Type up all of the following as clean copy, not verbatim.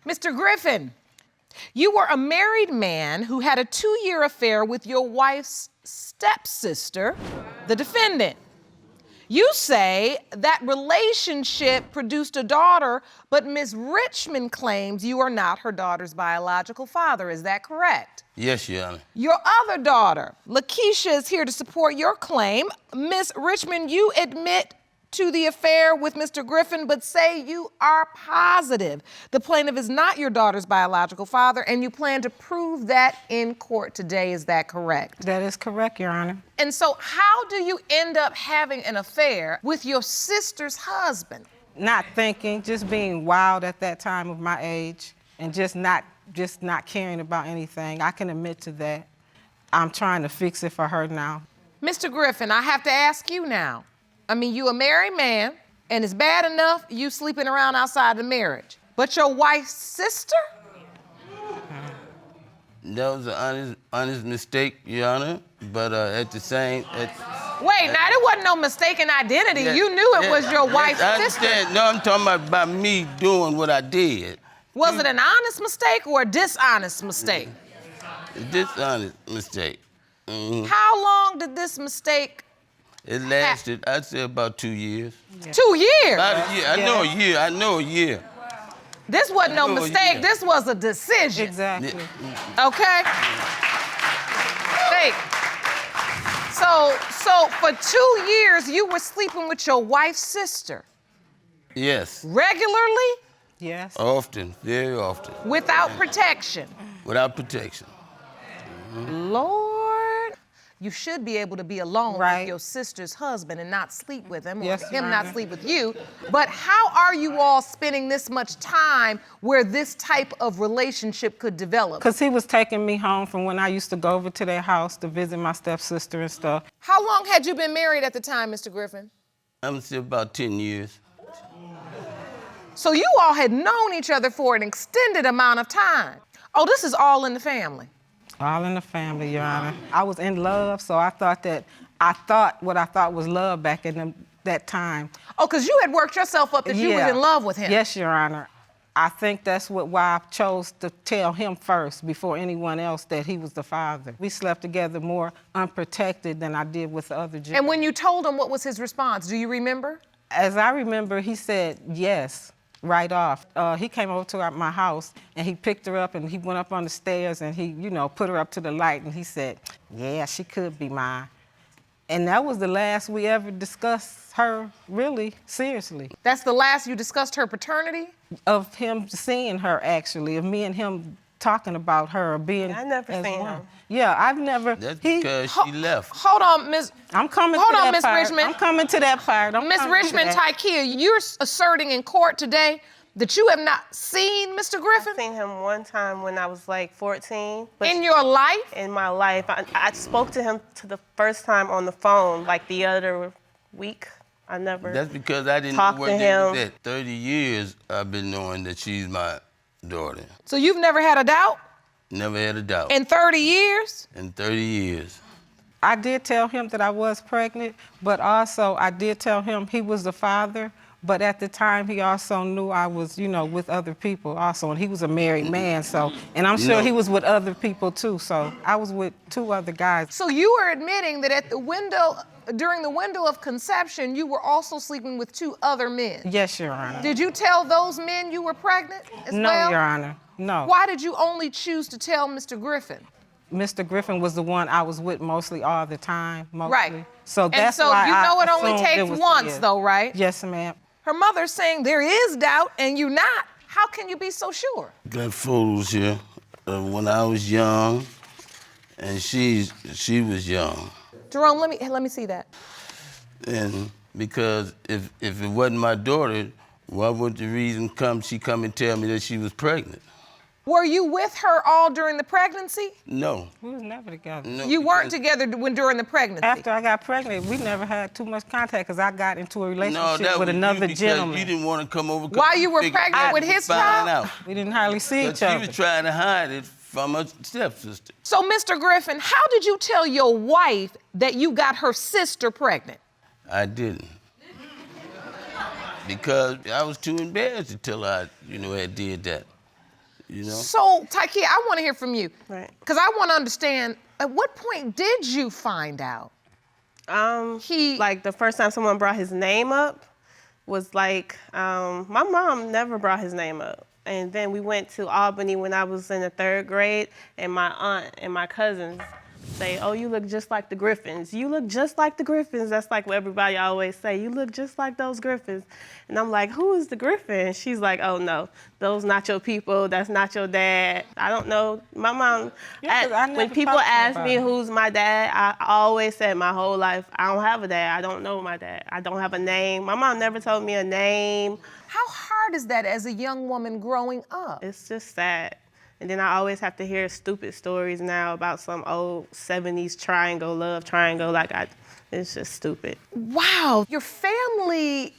Mr. Griffin, you were a married man who had a 2-year affair with your wife's stepsister, the defendant. You say that relationship produced a daughter, but Miss Richmond claims you are not her daughter's biological father. Is that correct? Yes, Your Honor. Your other daughter, Lakeisha, is here to support your claim. Miss Richmond, you admit to the affair with Mr. Griffin, but say you are positive the plaintiff is not your daughter's biological father, and you plan to prove that in court today. Is that correct? That is correct, Your Honor. And so how do you end up having an affair with your sister's husband? Not thinking, just being wild at that time of my age, and just not caring about anything. I can admit to that. I'm trying to fix it for her now. Mr. Griffin, I have to ask you now. I mean, you a married man, and it's bad enough you sleeping around outside the marriage. But your wife's sister? That was an honest mistake, Your Honor, but at the same... Wait, now there wasn't no mistaken identity. You knew it was your wife's sister. No, I'm talking about me doing what I did. Was it an honest mistake or a dishonest mistake? Dishonest mistake. Mm-hmm. How long did this mistake It lasted, I'd say, about 2 years. Yeah. 2 years? About a year. I know a year. This wasn't no mistake. This was a decision. Exactly. Yeah. Okay? Hey. So for 2 years, you were sleeping with your wife's sister? Yes. Regularly? Yes. Often, very often. Without protection? Without protection. Mm-hmm. Lord, you should be able to be alone with your sister's husband and not sleep with him, or him not sleep with you. But how are you all spending this much time where this type of relationship could develop? Because he was taking me home from when I used to go over to their house to visit my stepsister and stuff. How long had you been married at the time, Mr. Griffin? I'm still about 10 years. So you all had known each other for an extended amount of time. Oh, this is all in the family. All in the family, Your Honor. I was in love, so I thought what I thought was love back in that time. Oh, because you had worked yourself up that you was in love with him. Yes, Your Honor. I think that's why I chose to tell him first before anyone else that he was the father. We slept together more unprotected than I did with the other gentlemen. And when you told him, what was his response? Do you remember? As I remember, he said yes. Right off. He came over to my house and he picked her up and he went up on the stairs and he, put her up to the light and he said, yeah, she could be mine. And that was the last we ever discussed her, really, seriously. That's the last you discussed her paternity? Of him seeing her, actually, of me and him talking about her, being I never seen one. her. Yeah, I've never. That's because she left. Hold on, Miss. I'm coming to that part. Miss Richmond. I'm coming to that part. Miss Richmond Tykia, you're asserting in court today that you have not seen Mr. Griffin? I've seen him one time when I was like 14. In your life? In my life. I spoke to him the first time on the phone, like the other week. I never That's because I didn't know where they was at. 30 years I've been knowing that she's my daughter. So you've never had a doubt? Never had a doubt. In 30 years? In 30 years. I did tell him that I was pregnant, but also I did tell him he was the father. But at the time, he also knew I was, with other people also. And he was a married man, so. And I'm sure he was with other people, too. So I was with 2 other guys. So you were admitting that during the window of conception, you were also sleeping with 2 other men? Yes, Your Honor. Did you tell those men you were pregnant as well? No, Your Honor, no. Why did you only choose to tell Mr. Griffin? Mr. Griffin was the one I was with mostly all the time, mostly. Right. So that's why it only takes once, though, right? Yes, ma'am. Her mother's saying there is doubt and you're not. How can you be so sure? Got photos here of when I was young and she was young. Jerome, let me see that. And because if it wasn't my daughter, what would the reason she come and tell me that she was pregnant? Were you with her all during the pregnancy? No. We was never together. No, you weren't together during the pregnancy? After I got pregnant, we never had too much contact because I got into a relationship with another gentleman. You didn't want to come over. While you were pregnant with his child? We didn't hardly see each other. She was trying to hide it from her stepsister. So, Mr. Griffin, how did you tell your wife that you got her sister pregnant? I didn't. Because I was too embarrassed to tell her, I did that. you know? So, Tykia, I want to hear from you. Right. Because I want to understand, at what point did you find out? Like the first time someone brought his name up was like, my mom never brought his name up. And then we went to Albany when I was in the 3rd grade, and my aunt and my cousins say, oh, you look just like the Griffins. You look just like the Griffins. That's like what everybody always say. You look just like those Griffins. And I'm like, who is the Griffin? She's like, oh, no, those not your people. That's not your dad. I don't know. My mom, when people ask me who's my dad, I always said my whole life, I don't have a dad. I don't know my dad. I don't have a name. My mom never told me a name. How hard is that as a young woman growing up? It's just sad. And then I always have to hear stupid stories now about some old 70s triangle, love triangle. It's just stupid. Wow, your family,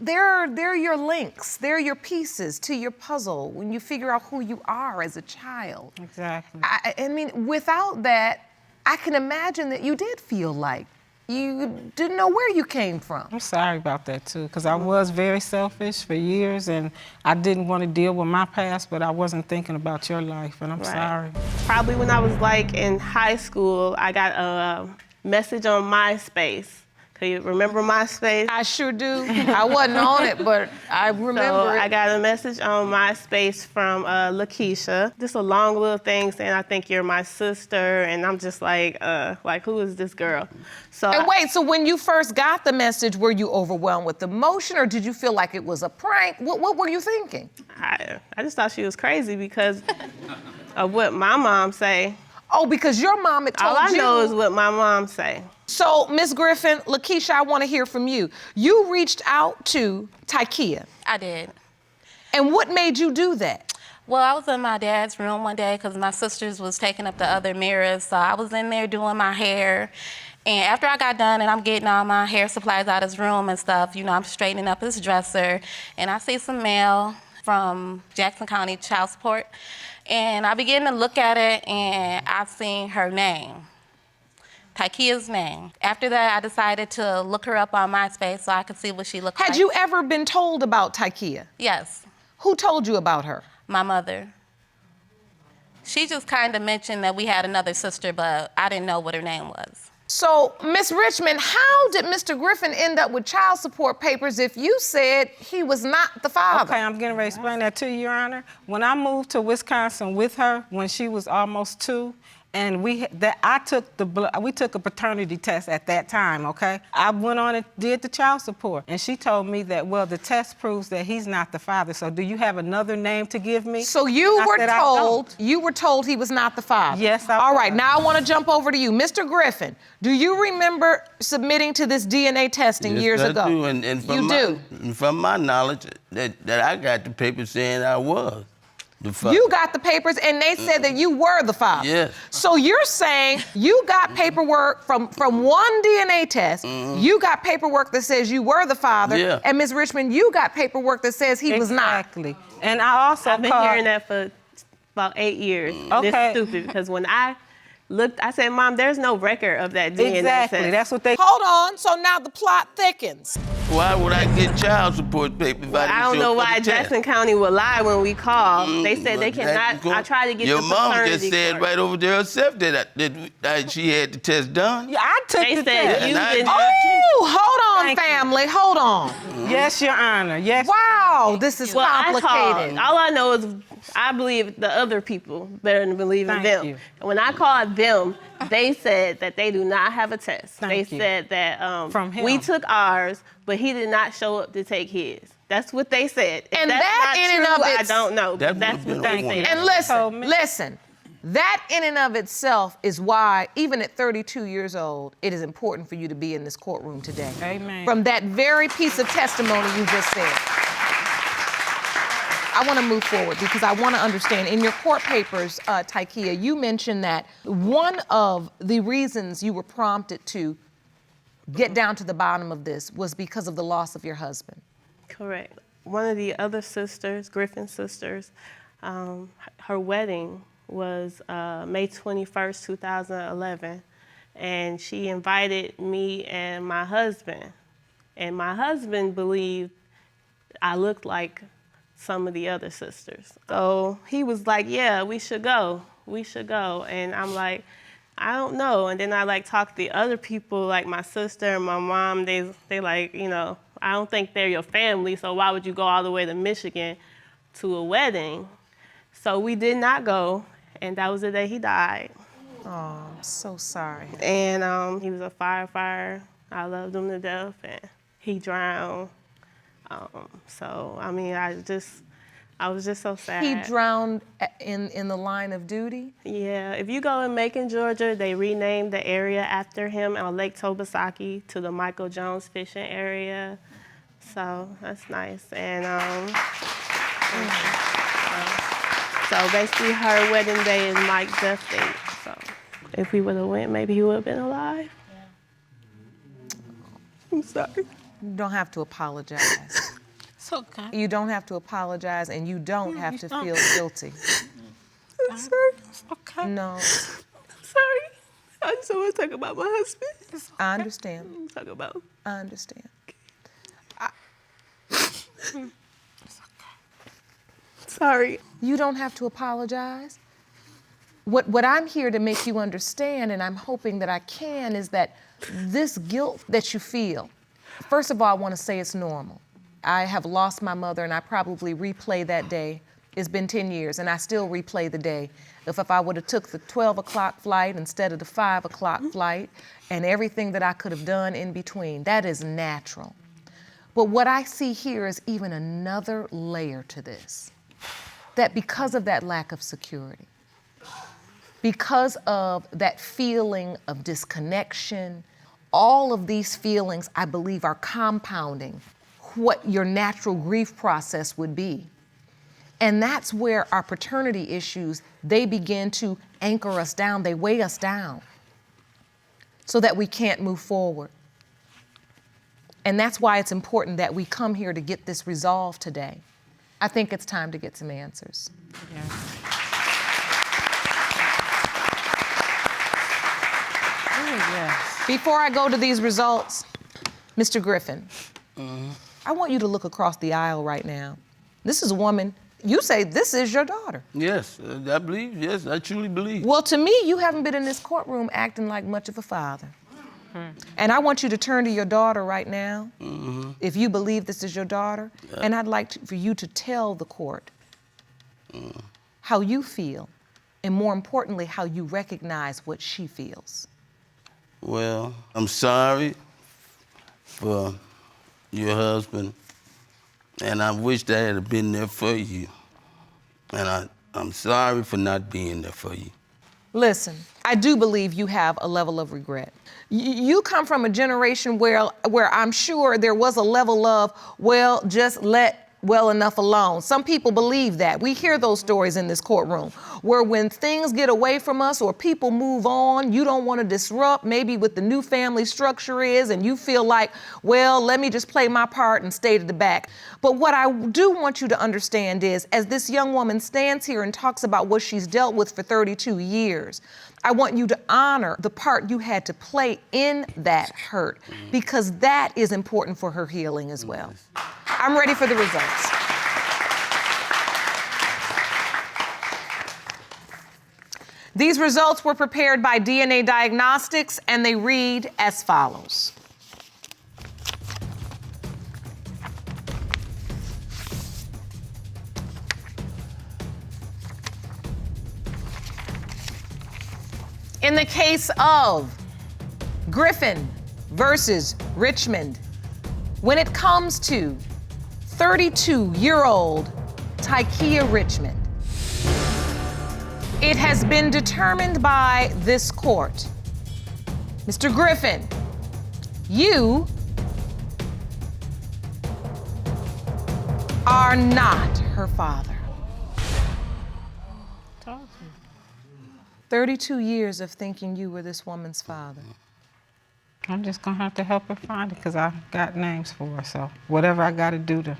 they're your links. They're your pieces to your puzzle when you figure out who you are as a child. Exactly. I mean, without that, I can imagine that you did feel like you didn't know where you came from. I'm sorry about that too, because I was very selfish for years, and I didn't want to deal with my past, but I wasn't thinking about your life, and I'm sorry. Probably when I was like in high school, I got a message on MySpace. Can you remember MySpace? I sure do. I wasn't on it, but I remember So it. I got a message on MySpace from Lakeisha. Just a long little thing saying, I think you're my sister. And I'm just like who is this girl? So And wait, so when you first got the message, were you overwhelmed with emotion, or did you feel like it was a prank? What were you thinking? I just thought she was crazy because of what my mom say. Oh, because your mom had told you. All I know is what my mom say. So, Ms. Griffin, Lakeisha, I want to hear from you. You reached out to Tykia. I did. And what made you do that? Well, I was in my dad's room one day because my sisters was taking up the other mirrors. So I was in there doing my hair. And after I got done and I'm getting all my hair supplies out of his room and stuff, you know, I'm straightening up his dresser. And I see some mail from Jackson County Child Support. And I began to look at it, and I seen her name. Tykia's name. After that, I decided to look her up on MySpace so I could see what she looked like. Had you ever been told about Tykia? Yes. Who told you about her? My mother. She just kind of mentioned that we had another sister, but I didn't know what her name was. So, Miss Richmond, how did Mr. Griffin end up with child support papers if you said he was not the father? Okay, I'm getting ready to explain that to you, Your Honor. When I moved to Wisconsin with her, when she was almost 2, and we took a paternity test at that time, okay? I went on and did the child support, and she told me that, well, the test proves that he's not the father, so do you have another name to give me? So you were told he was not the father? Yes, I All was. right, now I want to jump over to you. Mr. Griffin, do you remember submitting to this DNA testing years ago? I do, and from my knowledge, that I got the paper saying I was the father. You got the papers, and they said that you were the father. Yes. So you're saying you got paperwork from one DNA test, you got paperwork that says you were the father, and Ms. Richmond, you got paperwork that says he was not. Exactly. And I also I've been hearing that for about 8 years. Okay. This is stupid because when I looked, I said, Mom, there's no record of that DNA Exactly, test. that's what they... Hold on, so now the plot thickens. Why would I get child support papers if I didn't I don't show know up for why the test? Jackson County would lie when we call. They said they cannot. I tried to get your the mom paternity just said court. right over there herself that she had the test done. Yeah, I took They the said test. you And I did did. not. Oh, hold on, Thank you. family, hold on. Yes, Your Honor, yes. Wow, this is Well, I complicated. called. All I know is I believe the other people better than believe in Thank them. you. And when I called them, they said that they do not have a test. Thank they you. said that From him. we took ours, but he did not show up to take his. That's what they said. If And that's that not in and true, of I its- don't know. That But that's would've what been they a said. And told me. listen, that in and of itself is why, even at 32 years old, it is important for you to be in this courtroom today. Amen. From that very piece of testimony you just said. I want to move forward because I want to understand. In your court papers, Tykia, you mentioned that one of the reasons you were prompted to get down to the bottom of this was because of the loss of your husband. Correct. One of the other sisters, Griffin sisters, her wedding was May 21st, 2011. And she invited me and my husband. And my husband believed I looked like some of the other sisters. So he was like, yeah, we should go. We should go. And I'm like, I don't know. And then I like talked to the other people, like my sister and my mom. They like, you know, I don't think they're your family, so why would you go all the way to Michigan to a wedding? So we did not go, and that was the day he died. Oh, I'm so sorry. And he was a firefighter. I loved him to death, and he drowned. So, I mean, I was just so sad. He drowned in the line of duty? Yeah, if you go in Macon, Georgia, they renamed the area after him on Lake Tobesaki to the Michael Jones fishing area. So that's nice. And so basically her wedding day is Mike's death date. So if we would have went, maybe he would have been alive. Yeah. I'm sorry. You don't have to apologize. It's okay. You don't have to apologize, and you don't have to feel guilty. I'm sorry. It's okay. No, I'm sorry. I just don't want to talk about my husband. It's okay. I understand. Talk about. I understand. It's okay. Sorry. You don't have to apologize. What I'm here to make you understand, and I'm hoping that I can, is that this guilt that you feel, first of all, I want to say it's normal. I have lost my mother, and I probably replay that day. It's been 10 years, and I still replay the day. If I would have took the 12 o'clock flight instead of the 5 o'clock flight, and everything that I could have done in between, that is natural. But what I see here is even another layer to this. That because of that lack of security, because of that feeling of disconnection, all of these feelings, I believe, are compounding what your natural grief process would be. And that's where our paternity issues, they begin to anchor us down, they weigh us down so that we can't move forward. And that's why it's important that we come here to get this resolved today. I think it's time to get some answers. Yeah. Oh, yes. Before I go to these results, Mr. Griffin, I want you to look across the aisle right now. This is a woman, you say this is your daughter. Yes, I believe, yes, I truly believe. Well, to me, you haven't been in this courtroom acting like much of a father. And I want you to turn to your daughter right now, if you believe this is your daughter, and I'd like for you to tell the court how you feel, and more importantly, how you recognize what she feels. Well, I'm sorry for your husband, and I wish that I had been there for you. And I'm sorry for not being there for you. Listen, I do believe you have a level of regret. You come from a generation where I'm sure there was a level of, well, just let well enough alone. Some people believe that. We hear those stories in this courtroom where when things get away from us or people move on, you don't want to disrupt maybe what the new family structure is, and you feel like, well, let me just play my part and stay to the back. But what I do want you to understand is, as this young woman stands here and talks about what she's dealt with for 32 years, I want you to honor the part you had to play in that hurt, because that is important for her healing as well. I'm ready for the results. These results were prepared by DNA Diagnostics, and they read as follows. In the case of Griffin versus Richmond, when it comes to 32-year-old Tykia Richmond, it has been determined by this court. Mr. Griffin, you are not her father. 32 years of thinking you were this woman's father. I'm just gonna have to help her find it because I got names for her. So whatever I gotta do to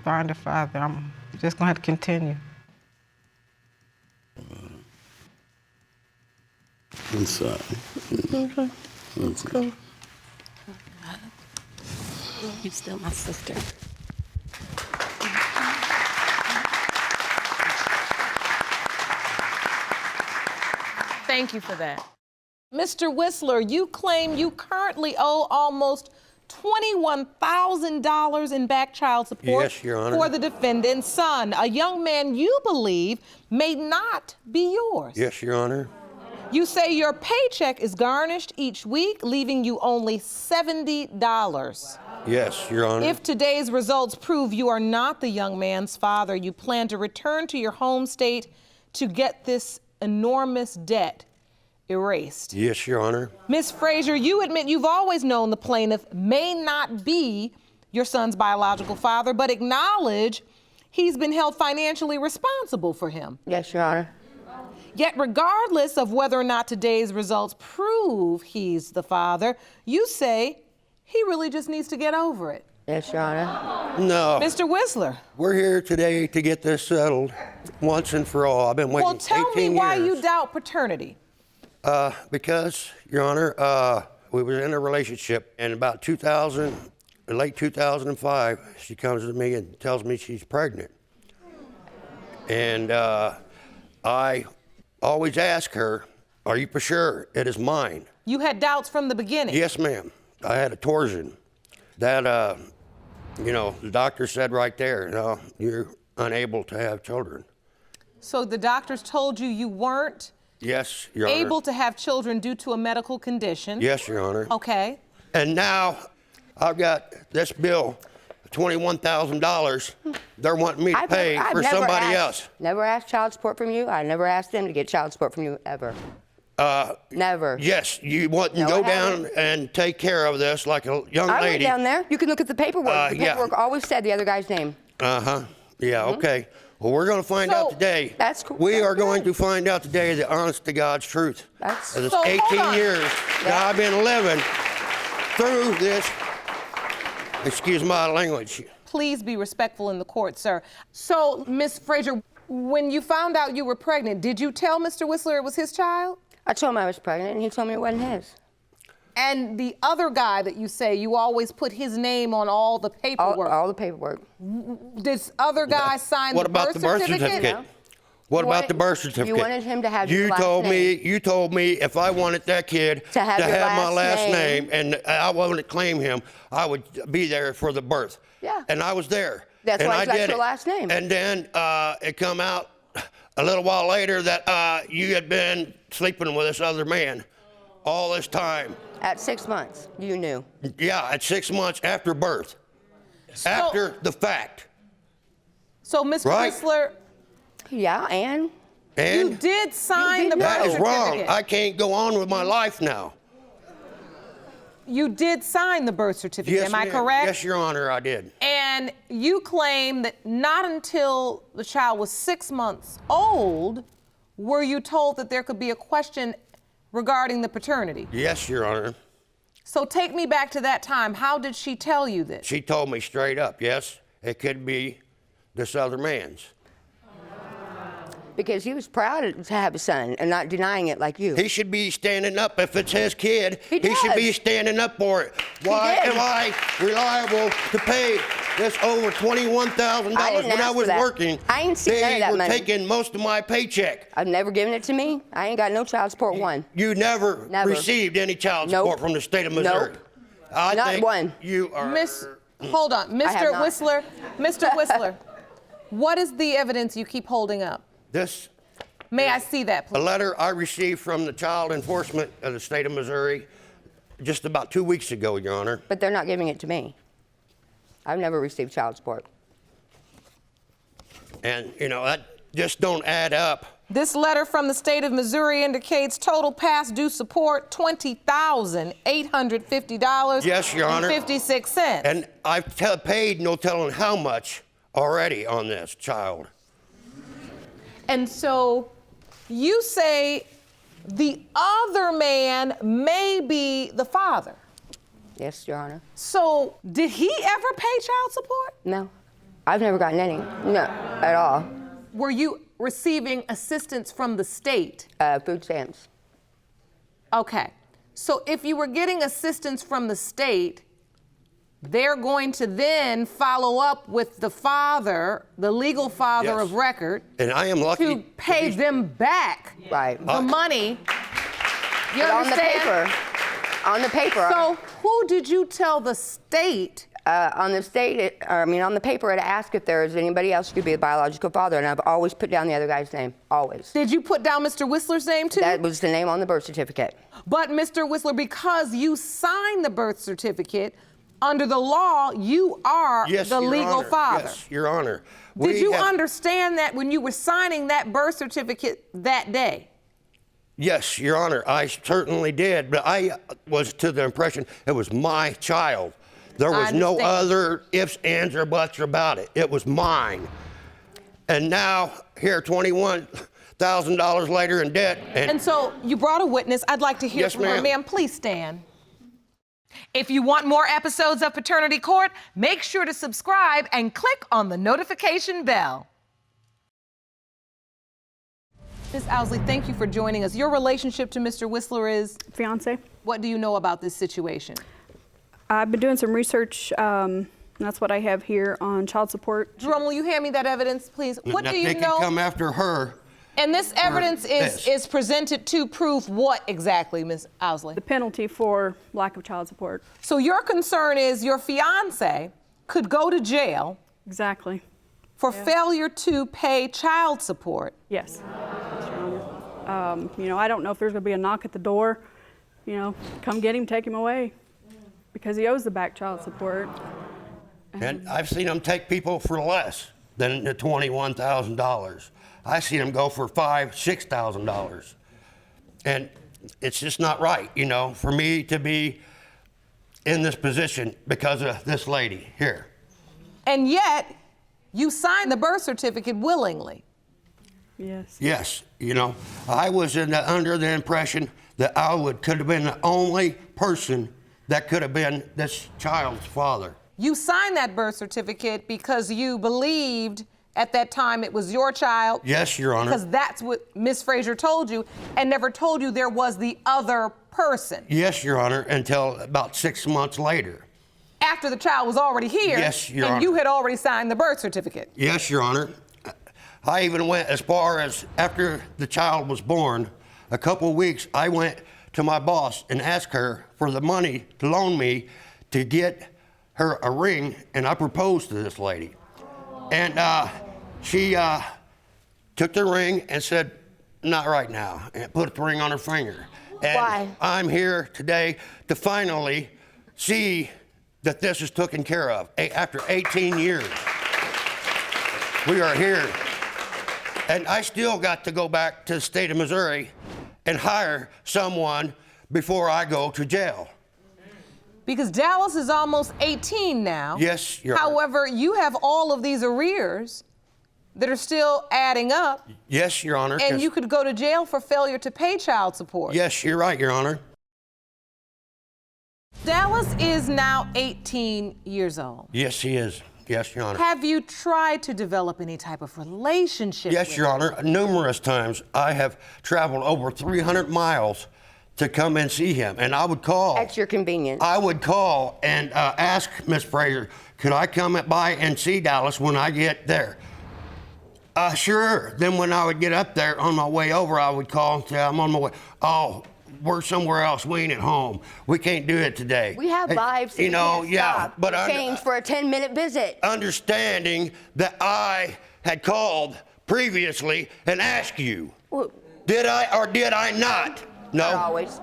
find her father, I'm just gonna have to continue. I'm sorry. Okay. Let's go. You're still my sister. Thank you for that. Mr. Whisler, you claim you currently owe almost $21,000 in back child support Yes, Your Honor. for the defendant's son, a young man you believe may not be yours. Yes, Your Honor. You say your paycheck is garnished each week, leaving you only $70. Yes, Your Honor. If today's results prove you are not the young man's father, you plan to return to your home state to get this enormous debt erased. Yes, Your Honor. Ms. Frazier, you admit you've always known the plaintiff may not be your son's biological father, but acknowledge he's been held financially responsible for him. Yes, Your Honor. Yet regardless of whether or not today's results prove he's the father, you say he really just needs to get over it. Yes, Your Honor. No. Mr. Whisler. We're here today to get this settled once and for all. I've been waiting 18 years. Well, tell me why you doubt paternity. Because, Your Honor, we were in a relationship, and about late 2005, she comes to me and tells me she's pregnant. And I always ask her, are you for sure it is mine? You had doubts from the beginning. Yes, ma'am. I had a torsion. That, the doctor said right there, no, you're unable to have children. So the doctors told you you weren't Yes, Your Honor. able to have children due to a medical condition? Yes, Your Honor. Okay. And now I've got this bill, $21,000. They're wanting me to pay for somebody else. Never asked child support from you. I never asked them to get child support from you, ever. Never. Yes, you want to No, go I down haven't. and take care of this like a young I lady. went down there. You can look at the paperwork. The yeah. paperwork always said the other guy's name. Uh-huh. Yeah, okay. Well, we're going to find out today. That's cool. We That's are going good. to find out today the honest to God's truth. That's- This So, hold 18 on. years that I've been living through this, excuse my language. Please be respectful in the court, sir. So, Ms. Frazier, when you found out you were pregnant, did you tell Mr. Whisler it was his child? I told him I was pregnant, and he told me it wasn't his. And the other guy that you say you always put his name on all the paperwork. All the paperwork. This other guy signed What the about birth the birth certificate? No. What You about wanted- the birth certificate? you wanted him to have your last told name. You told me if I wanted that kid To have your my last last name. and I wanted to claim him, I would be there for the birth. Yeah. And I was there. That's and why I you got did your it. last name. And then it come out a little while later that you had been sleeping with this other man all this time. At 6 months, you knew. Yeah, at 6 months after birth. After the fact. So, Mr. Right. Whisler, Yeah, and? And you did sign You the did birth that is certificate. wrong. I can't go on with my life now. You did sign the birth certificate, Yes, am I ma'am. correct? Yes, Your Honor, I did. And you claim that not until the child was 6 months old were you told that there could be a question regarding the paternity. Yes, Your Honor. So take me back to that time. How did she tell you this? She told me straight up, yes, it could be this other man's. Because he was proud to have a son and not denying it like you. He should be standing up if it's his kid. He should be does. standing up for it. Why did. am I reliable to pay this over $21,000 I didn't when I ask was for that. working? I ain't seen none of that They were money. taking most of my paycheck. I've never given it to me. I ain't got no child support one. You never Never. received any child Nope. support from the state of Missouri. Nope. I Not think one. You are. Hold on, have Mr. not. Whisler, Mr. Whisler, what is the evidence you keep holding up? This May I see that, a please? letter I received from the Child Enforcement of the state of Missouri just about 2 weeks ago, Your Honor. But they're not giving it to me. I've never received child support. And, that just don't add up. This letter from the state of Missouri indicates total past due support $20,850. Yes, Your Honor. 56 cents. And I've paid no telling how much already on this child. And so you say the other man may be the father. Yes, Your Honor. So did he ever pay child support? No. I've never gotten any. No, at all. Were you receiving assistance from the state? Food stamps. Okay. So if you were getting assistance from the state, they're going to then follow up with the father, the legal father Yes. of record, And I am lucky to pay them back Right. the money You But understand? on the paper. So who did you tell the state? On the paper, it asked if there was anybody else who could be the biological father, and I've always put down the other guy's name, always. Did you put down Mr. Whistler's name too? That was the name on the birth certificate. But Mr. Whisler, because you signed the birth certificate, under the law, you are Yes, the Your legal Honor. father. Yes, Your Honor. Did you understand that when you were signing that birth certificate that day? Yes, Your Honor, I certainly did, but I was to the impression it was my child. There was no other ifs, ands, or buts about it. It was mine. And now, here, $21,000 later in debt. And so you brought a witness. I'd like to hear Yes, from her. ma'am. Ma'am, please stand. If you want more episodes of Paternity Court, make sure to subscribe and click on the notification bell. Ms. Owsley, thank you for joining us. Your relationship to Mr. Whisler is? Fiance. What do you know about this situation? I've been doing some research, and that's what I have here on child support. Jerome, will you hand me that evidence, please? What do you They know? can come after her. And this evidence this. is presented to prove what exactly, Ms. Owsley? The penalty for lack of child support. So your concern is your fiance could go to jail Exactly. for failure to pay child support. Yes. You know, I don't know if there's going to be a knock at the door. You know, come get him, take him away, because he owes the back child support. And I've seen them take people for less than the $21,000. I seen them go for $5,000, $6,000. And it's just not right, you know, for me to be in this position because of this lady here. And yet, you signed the birth certificate willingly. Yes. Yes, you know, I was under the impression that I could have been the only person that could have been this child's father. You signed that birth certificate because you believed at that time it was your child. Yes, Your Honor. Because that's what Ms. Frazier told you, and never told you there was the other person. Yes, Your Honor, until about 6 months later. After the child was already here. Yes, Your and Honor. you had already signed the birth certificate. Yes, Your Honor. I even went as far as after the child was born, a couple of weeks, I went to my boss and asked her for the money to loan me to get her a ring, and I proposed to this lady. And she took the ring and said, not right now, and put the ring on her finger. And Why? I'm here today to finally see that this is taken care of. After 18 years, we are here. And I still got to go back to the state of Missouri and hire someone before I go to jail. Because Dallas is almost 18 now. Yes, Your Honor. However, you have all of these arrears that are still adding up. Yes, Your Honor. And you could go to jail for failure to pay child support. Yes, you're right, Your Honor. Dallas is now 18 years old. Yes, he is. Yes, Your Honor. Have you tried to develop any type of relationship Yes, with Your him? Honor. Numerous times I have traveled over 300 miles to come and see him, and I would call. At your convenience. I would call and ask Miss Frazier, could I come by and see Dallas when I get there? Sure. Then when I would get up there on my way over, I would call and say, I'm on my way. Oh, we're somewhere else. We ain't at home. We can't do it today. We have lives. You know, yeah. Stop. But change for a 10-minute visit. understanding that I had called previously and asked you. Well, Did I or did I not? No. Not always.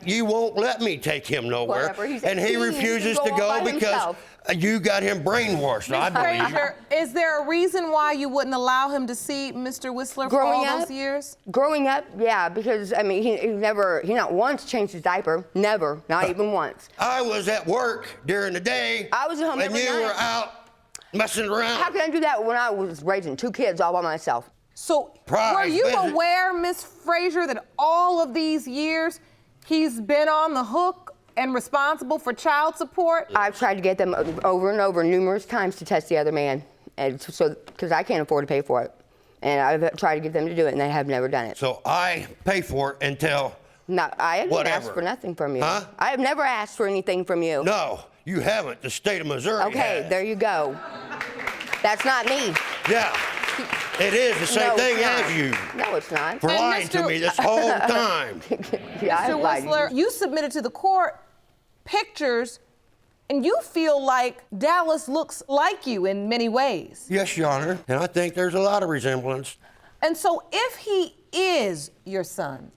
You won't let me take him nowhere. Whatever. He's And he 18. He refuses can to go all go by because himself. you got him brainwashed, I believe. Frazier, is there a reason why you wouldn't allow him to see Mr. Whisler for all those years? Growing up, yeah, because I mean, he not once changed his diaper, never, not even once. I was at work during the day. I was at home and every you night. were out messing around. How can I do that when I was raising 2 kids all by myself? So Prize were you visit. aware, Miss Frazier, that all of these years he's been on the hook and responsible for child support? I've tried to get them over and over numerous times to test the other man, and so because I can't afford to pay for it, and I've tried to get them to do it, and they have never done it. So I pay for it until. No, I haven't Whatever. asked for nothing from you. Huh? I have never asked for anything from you. No, you haven't. The state of Missouri Okay, has. there you go. That's not me. Yeah. It is the same No, thing it's as not. you No, it's not. for And lying to Mr. me this whole time. Yeah, I Mr. lied to you. Whisler, you submitted to the court pictures, and you feel like Dallas looks like you in many ways. Yes, Your Honor, and I think there's a lot of resemblance. And so if he is your son,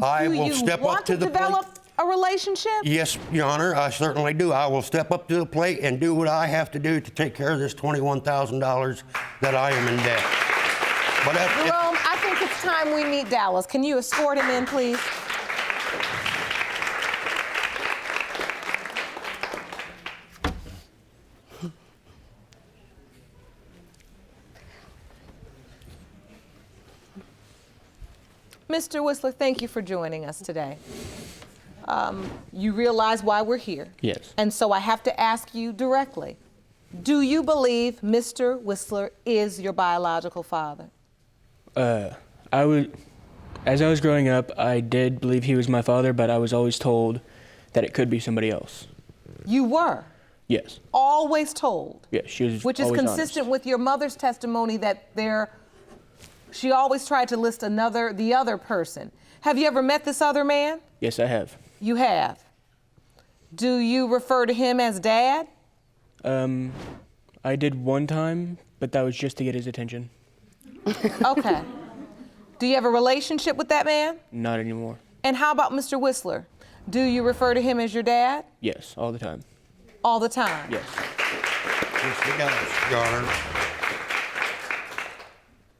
I do will you step want up to to the develop plate. a relationship? Yes, Your Honor, I certainly do. I will step up to the plate and do what I have to do to take care of this $21,000 that I am in debt. But Jerome, I think it's time we meet Dallas. Can you escort him in, please? Mr. Whisler, thank you for joining us today. You realize why we're here. Yes. And so I have to ask you directly, do you believe Mr. Whisler is your biological father? As I was growing up, I did believe he was my father, but I was always told that it could be somebody else. You were Yes. always told. Yes, she was Which is always consistent honest. with your mother's testimony that she always tried to list the other person. Have you ever met this other man? Yes, I have. You have. Do you refer to him as Dad? I did one time, but that was just to get his attention. Okay. Do you have a relationship with that man? Not anymore. And how about Mr. Whisler? Do you refer to him as your dad? Yes, all the time. All the time? Yes. Yes, he does, Your Honor.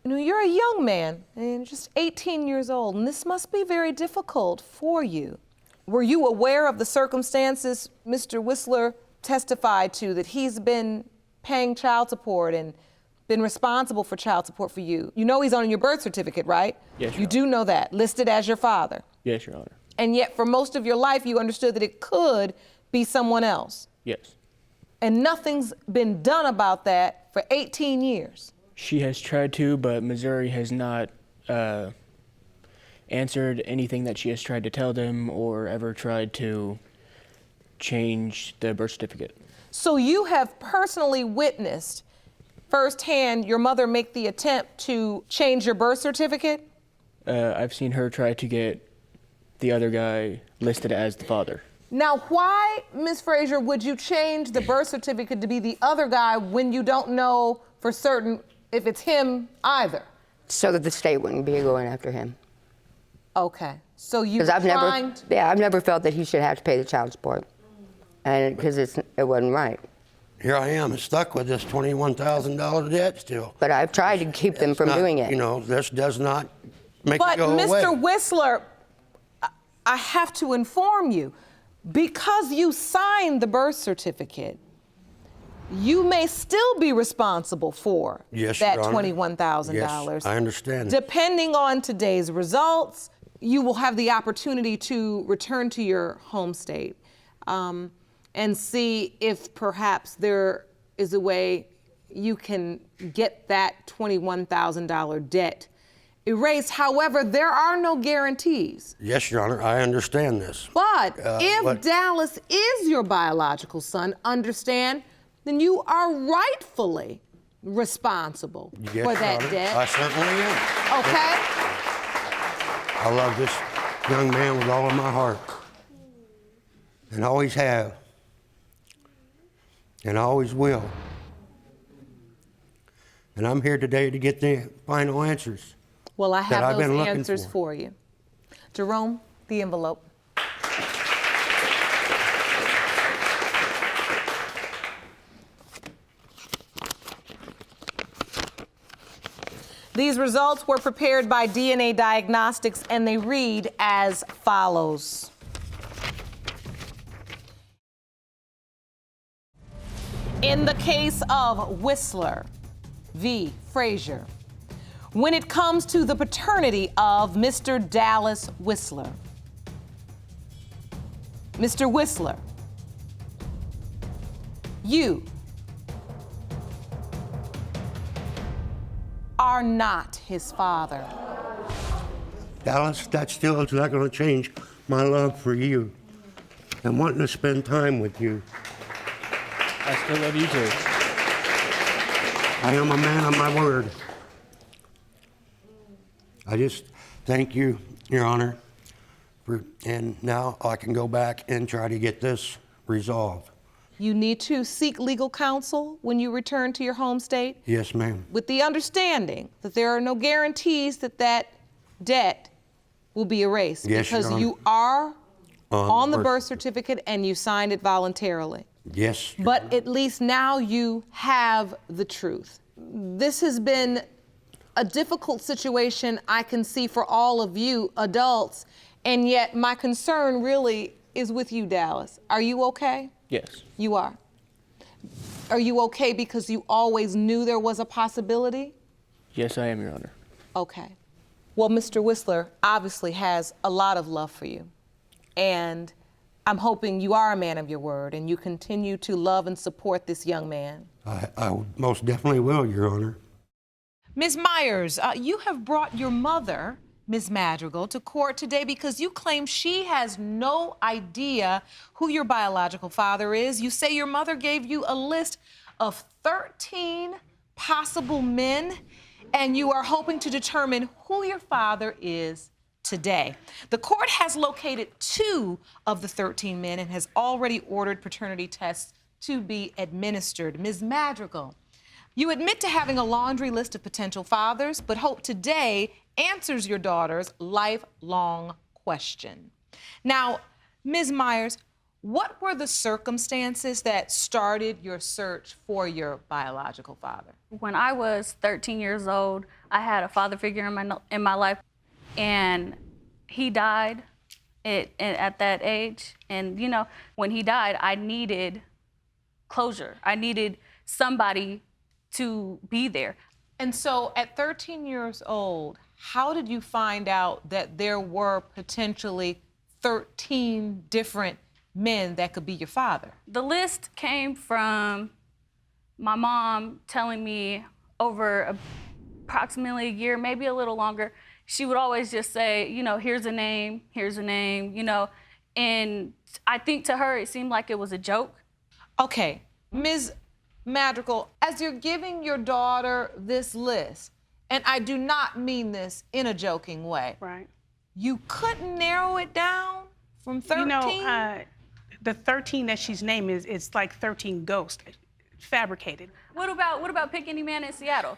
You know, you're a young man, and just 18 years old, and this must be very difficult for you. Were you aware of the circumstances Mr. Whisler testified to, that he's been paying child support and been responsible for child support for you? You know he's on your birth certificate, right? Yes, Your You do know that, listed as your father. Yes, Your Honor. And yet, for most of your life, you understood that it could be someone else. Yes. And nothing's been done about that for 18 years. She has tried to, but Missouri has not answered anything that she has tried to tell them or ever tried to change the birth certificate. So you have personally witnessed firsthand your mother make the attempt to change your birth certificate? I've seen her try to get the other guy listed as the father. Now, why, Ms. Frazier, would you change the birth certificate to be the other guy when you don't know for certain if it's him either? So that the state wouldn't be going after him. Okay. So you Because I've never felt that he should have to pay the child support, and because it wasn't right. Here I am, stuck with this $21,000 debt still. But I've tried to keep them from doing it. You know, this does not make But it go away. Mr. Whisler, I have to inform you, because you signed the birth certificate, you may still be responsible for Yes, that Your Honor. $21,000. Yes, I understand. Depending on today's results, you will have the opportunity to return to your home state and see if perhaps there is a way you can get that $21,000 debt erased. However, there are no guarantees. Yes, Your Honor, I understand this. But if Dallas is your biological son, understand, then you are rightfully responsible Yes, for Your that Honor, debt. I certainly am. Okay? I love this young man with all of my heart, and always have, and always will. And I'm here today to get the final answers. Well, I that have I've been those looking answers for you. Jerome, the envelope. These results were prepared by DNA Diagnostics, and they read as follows. In the case of Whisler v. Frazier, when it comes to the paternity of Mr. Dallas Whisler, Mr. Whisler, you are not his father. Dallas, that still is not going to change my love for you and wanting to spend time with you. I still love you too. I am a man of my word. I just thank you, Your Honor, and now I can go back and try to get this resolved. You need to seek legal counsel when you return to your home state, Yes, ma'am. with the understanding that there are no guarantees that that debt will be erased. Yes, because Your Honor. you are on the birth birth certificate and you signed it voluntarily. Yes. Your But Honor. at least now you have the truth. This has been a difficult situation I can see for all of you adults, and yet my concern really is with you, Dallas. Are you okay? Yes. You are. Are you okay because you always knew there was a possibility? Yes, I am, Your Honor. Okay. Well, Mr. Whisler obviously has a lot of love for you. And I'm hoping you are a man of your word and you continue to love and support this young man. I most definitely will, Your Honor. Ms. Myers, you have brought your mother, Ms. Madrigal, to court today because you claim she has no idea who your biological father is. You say your mother gave you a list of 13 possible men, and you are hoping to determine who your father is today. The court has located 2 of the 13 men and has already ordered paternity tests to be administered. Ms. Madrigal, you admit to having a laundry list of potential fathers, but hope today answers your daughter's lifelong question. Now, Ms. Myers, what were the circumstances that started your search for your biological father? When I was 13 years old, I had a father figure in my life, and he died at that age. And, you know, when he died, I needed closure. I needed somebody to be there. And so at 13 years old, how did you find out that there were potentially 13 different men that could be your father? The list came from my mom telling me over approximately a year, maybe a little longer. She would always just say, you know, here's a name, you know. And I think to her, it seemed like it was a joke. Okay, Ms. Madrigal, as you're giving your daughter this list, and I do not mean this in a joking way. Right. You couldn't narrow it down from 13? You know, the 13 that she's named is like 13 ghosts, fabricated. What about Pick Any Man in Seattle?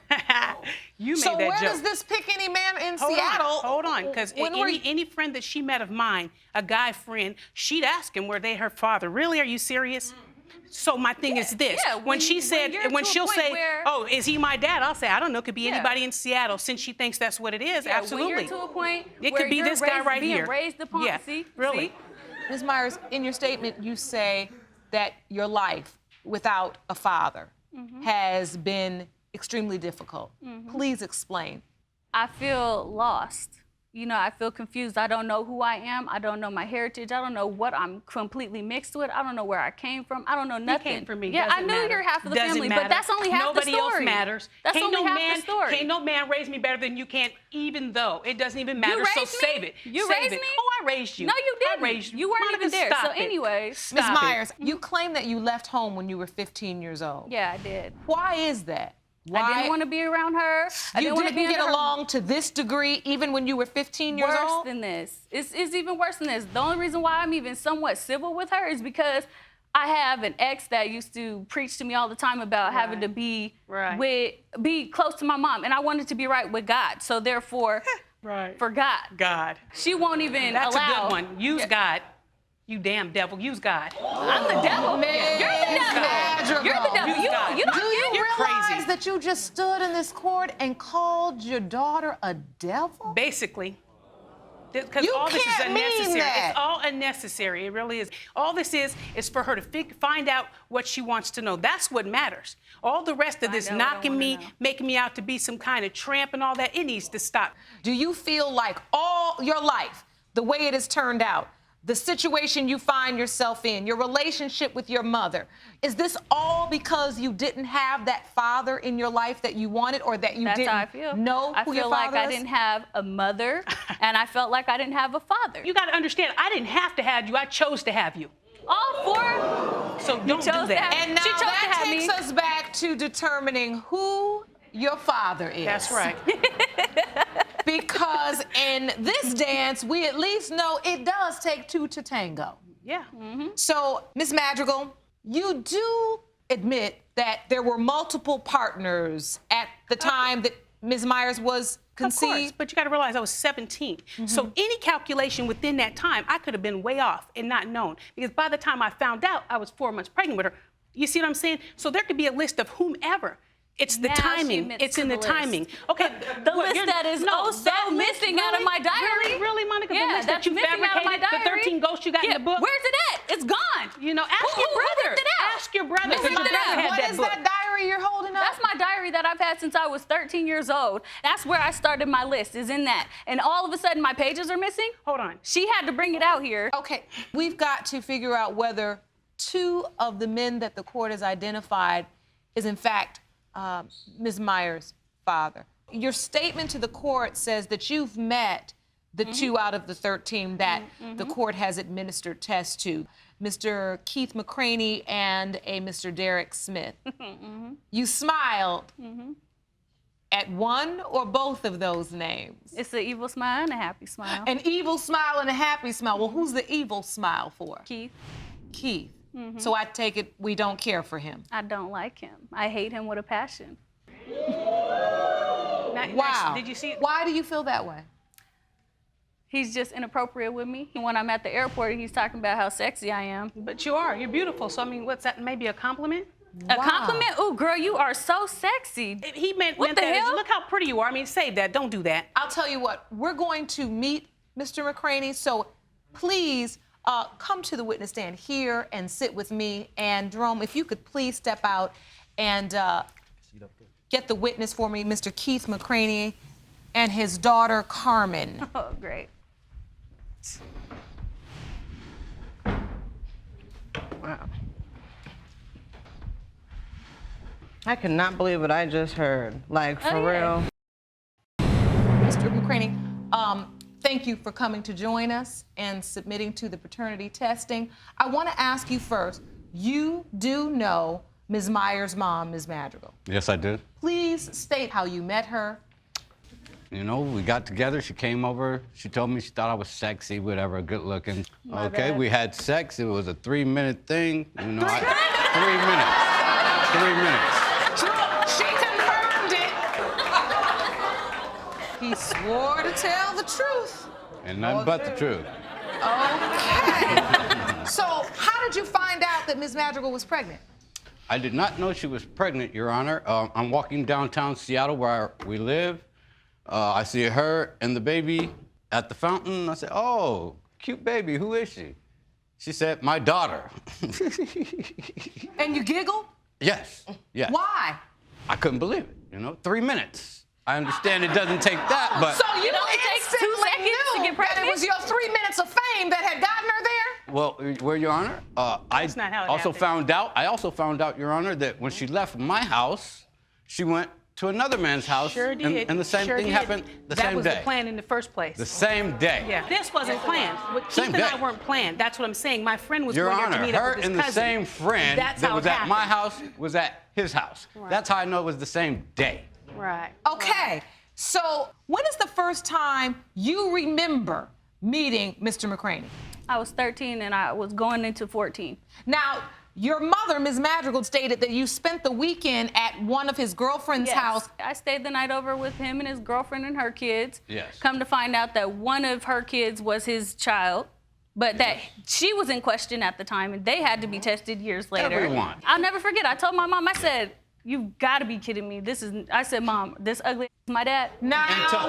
You made so that where joke. does this Pick Any Man in Hold Seattle? Hold on, because any friend that she met of mine, a guy friend, she'd ask him were they her father. Really? Are you serious? So my thing is this: when she'll say, "Oh, is he my dad?" I'll say, "I don't know. Could be anybody in Seattle." Since she thinks that's what it is, absolutely. When you're to a point it where could be you're this guy right being here. raised upon, Really. See? Ms. Myers, in your statement, you say that your life without a father has been extremely difficult. Please explain. I feel lost. You know, I feel confused. I don't know who I am. I don't know my heritage. I don't know what I'm completely mixed with. I don't know where I came from. I don't know nothing. You came from me. Yeah, I Doesn't knew matter. you're half of the Doesn't family, matter. but that's only half Nobody the story. Nobody else matters. That's only half the story. Can't no man raise me better than you can, even though it doesn't even matter. So raised me? save it. You save raised it. me? Oh, I raised you. No, you didn't. I raised you. You weren't Monica, even there. stop So it. anyways. Ms. Stop Myers, it. you claim that you left home when you were 15 years old. Yeah, I did. Why is that? Why? I didn't want to be around her. I You didn't want to be didn't get under her. along to this degree even when you were 15 years Worse old? than this. It's even worse than this. The only reason why I'm even somewhat civil with her is because I have an ex that used to preach to me all the time about having to be be close to my mom, and I wanted to be right with God. So therefore, for God. She won't even That's allow. a good one. Use God. You damn devil. Use God. I'm the devil. Man, You're the devil. You're the devil. Use God. You don't Do you You're realize crazy. that you just stood in this court and called your daughter a devil? Basically. Because You all this is can't mean unnecessary. that. It's all unnecessary. It really is. All this is for her to find out what she wants to know. That's what matters. All the rest of this Find out what I knocking wanna me, know. making me out to be some kind of tramp and all that, it needs to stop. Do you feel like all your life, the way it has turned out, the situation you find yourself in, your relationship with your mother, is this all because you didn't have that father in your life that you wanted, or that you That's how I didn't feel. know who your I feel father like I is? didn't have a mother, and I felt like I didn't have a father. You got to understand, I didn't have to have you. I chose to have you. All four. So don't do chose to that. have- And now She chose to that have takes me. us back to determining who your father is. That's right. because in this dance, we at least know it does take two to tango. Yeah. So, Ms. Madrigal, you do admit that there were multiple partners at the time that Ms. Myers was conceived? Of course, but you got to realize I was 17. So any calculation within that time, I could have been way off and not known. Because by the time I found out, I was 4 months pregnant with her. You see what I'm saying? So there could be a list of whomever. It's the timing. It's in the timing. Okay. The list that is missing out of my diary. Really, Monica? Yeah, the list that you fabricated, the 13 ghosts you got in the book? Where's it at? It's gone. You know, ask your brother. Ask your brother. What is that diary you're holding up? That's my diary that I've had since I was 13 years old. That's where I started my list, is in that. And all of a sudden, my pages are missing. Hold on. She had to bring it out here. Okay, we've got to figure out whether 2 of the men that the court has identified is, in fact, Ms. Myers' father. Your statement to the court says that you've met the 2 out of the 13 that the court has administered tests to, Mr. Keith McCraney and a Mr. Derek Smith. You smiled at one or both of those names? It's an evil smile and a happy smile. An evil smile and a happy smile. Well, who's the evil smile for? Keith. Keith. So I take it we don't care for him. I don't like him. I hate him with a passion. Wow. Did you see it? Why do you feel that way? He's just inappropriate with me. When I'm at the airport, he's talking about how sexy I am. But you are. You're beautiful. So, I mean, what's that? Maybe a compliment? A compliment? Ooh, girl, you are so sexy. He meant the that hell? as, look how pretty you are. I mean, save that. Don't do that. I'll tell you what. We're going to meet Mr. McCraney, so please come to the witness stand here and sit with me. And Jerome, if you could please step out and get the witness for me, Mr. Keith McCraney and his daughter, Carmen. Oh, great. Wow. I could not believe what I just heard. Like, for real. Mr. McCraney, thank you for coming to join us and submitting to the paternity testing. I want to ask you first, you do know Ms. Myers' mom, Ms. Madrigal. Yes, I do. Please state how you met her. You know, we got together, she came over, she told me she thought I was sexy, whatever, good looking. Okay, we had sex, it was a 3-minute thing. You know, 3 minutes. 3 minutes. She confirmed it. He swore to tell the truth. And nothing but the truth. Okay. So, how did you find out that Ms. Madrigal was pregnant? I did not know she was pregnant, Your Honor. I'm walking downtown Seattle where we live. I see her and the baby at the fountain. I said, oh, cute baby, who is she? She said, my daughter. And you giggle? Yes, yes. Why? I couldn't believe it, you know, 3 minutes. I understand it doesn't take that, but... So you instantly knew to get pregnant? that it was your 3 minutes of fame that had gotten her there? Well, Your Honor, I also found out, Your Honor, that when she left my house, she went to another man's house, Sure did. and the same thing happened the same day. That was the plan in the first place. The same day. Yeah. This wasn't planned. Keith and I weren't planned. That's what I'm saying. My friend was Your going Honor, there to meet up her with his and the cousin. same friend that was at my house was at his house. Right. That's how I know it was the same day. Right. Okay. So when is the first time you remember meeting Mr. McCraney? I was 13 and I was going into 14. Now, your mother, Ms. Madrigal, stated that you spent the weekend at one of his girlfriend's house. I stayed the night over with him and his girlfriend and her kids. Yes. Come to find out that one of her kids was his child, but that she was in question at the time and they had to be tested years later. Everyone. I'll never forget. I told my mom, I said, you've got to be kidding me. I said, Mom, this ugly is my dad. Now,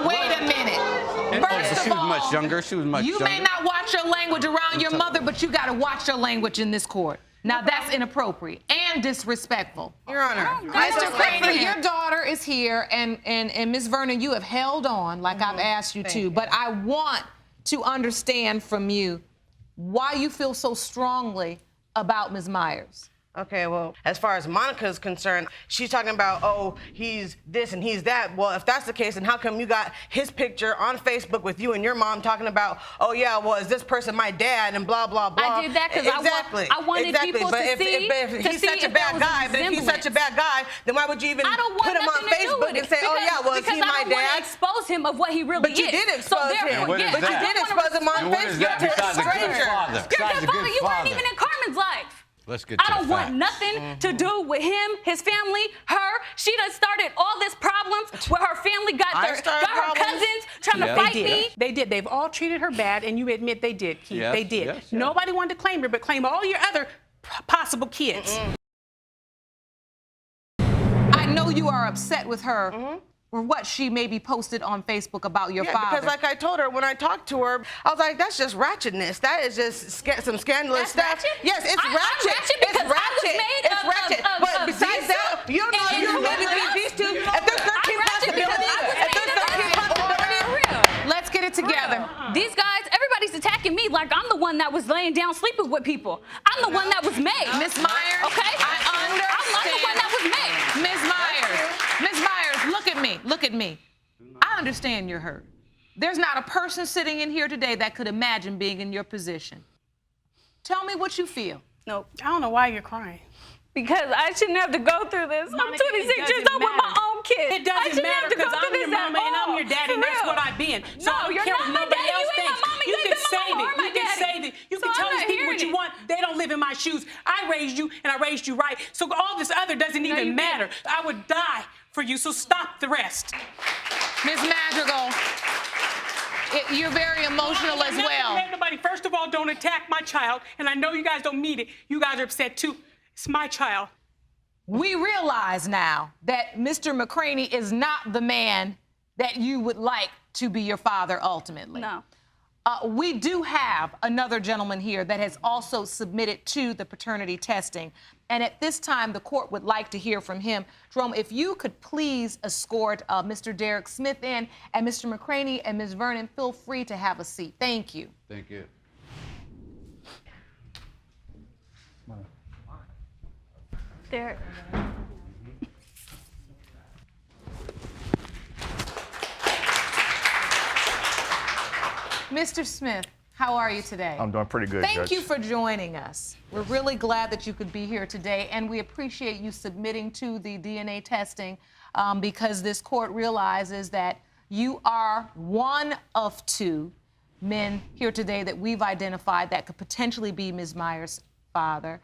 wait a minute. First She of was all, much younger. She was much you younger. may not watch your language around your mother, but you got to watch your language in this court. Now, that's inappropriate and disrespectful. Your Honor. Mr. McCraney, your daughter is here, and Ms. Vernon, you have held on like I've asked you to, but I want to understand from you why you feel so strongly about Ms. Myers. Okay, well, as far as Monica's concerned, she's talking about, oh, he's this and he's that. Well, if that's the case, then how come you got his picture on Facebook with you and your mom talking about, oh, yeah, well, is this person my dad and blah, blah, blah. I did that because I wanted people but to see if he's such a bad guy, then why would you even put him on Facebook and say, oh, yeah, well, is he my dad? expose him of what he really But is. you did expose him. What is But you that? did expose him on And what is Facebook that to a besides a good stranger. father? You're a Besides good a father. good You weren't father. even in Carmen's life. Let's get to I don't the want facts. nothing to do with him, his family, her. She done started all this problems where her family got her cousins trying to fight me. They did. They've all treated her bad, and you admit they did, Keith. Yes, They did. yes, yes. Nobody wanted to claim her, but claim all your other possible kids. I know you are upset with her for what she maybe posted on Facebook about your father. Because like I told her, when I talked to her, I was like, that's just ratchetness. That is just some scandalous stuff. Ratchet? Yes, it's I'm ratchet. ratchet It's because I was ratchet. made It's of- ratchet. of- But of besides these that, two. you don't know And you're you maybe know these two. that? If there's 13 I'm ratchet because possibilities, I was if there's made of 13 that. possibilities, For real. Let's get it together. These guys, everybody's attacking me like I'm the one that was laying down sleeping with people. I'm the one that was made. Miss Myers, Okay? I understand. I'm the one that was made. Miss Myers, look at me, look at me. I understand you're hurt. There's not a person sitting in here today that could imagine being in your position. Tell me what you feel. No, I don't know why you're crying. Because I shouldn't have to go through this. Monica, I'm 26 years doesn't old with my matter. own kids. It doesn't I shouldn't matter have to go because through I'm this your mama at and I'm all. your daddy, For and that's real. what I've been. So No, I don't you're care not what my nobody daddy. else You ain't my thinks. mama. You You ain't can been my say mama it. or my You can daddy. say it. You So can I'm tell not these people what hearing you it. want. They don't live in my shoes. I raised you and I raised you right. So all this other doesn't you even didn't. matter. I would die for you. So stop the rest. Miss Madrigal, you're very emotional as well. Nobody, first of all, don't attack my child. And I know you guys don't mean it. You guys are upset too. It's my child. We realize now that Mr. McCraney is not the man that you would like to be your father ultimately. No. We do have another gentleman here that has also submitted to the paternity testing. And at this time, the court would like to hear from him. Jerome, if you could please escort Mr. Derek Smith in, and Mr. McCraney and Ms. Vernon, feel free to have a seat. Thank you. Thank you. Derek. Mr. Smith, how are you today? I'm doing pretty good, Thank Judge. you for joining us. We're really glad that you could be here today, and we appreciate you submitting to the DNA testing because this court realizes that you are one of two men here today that we've identified that could potentially be Ms. Myers' father.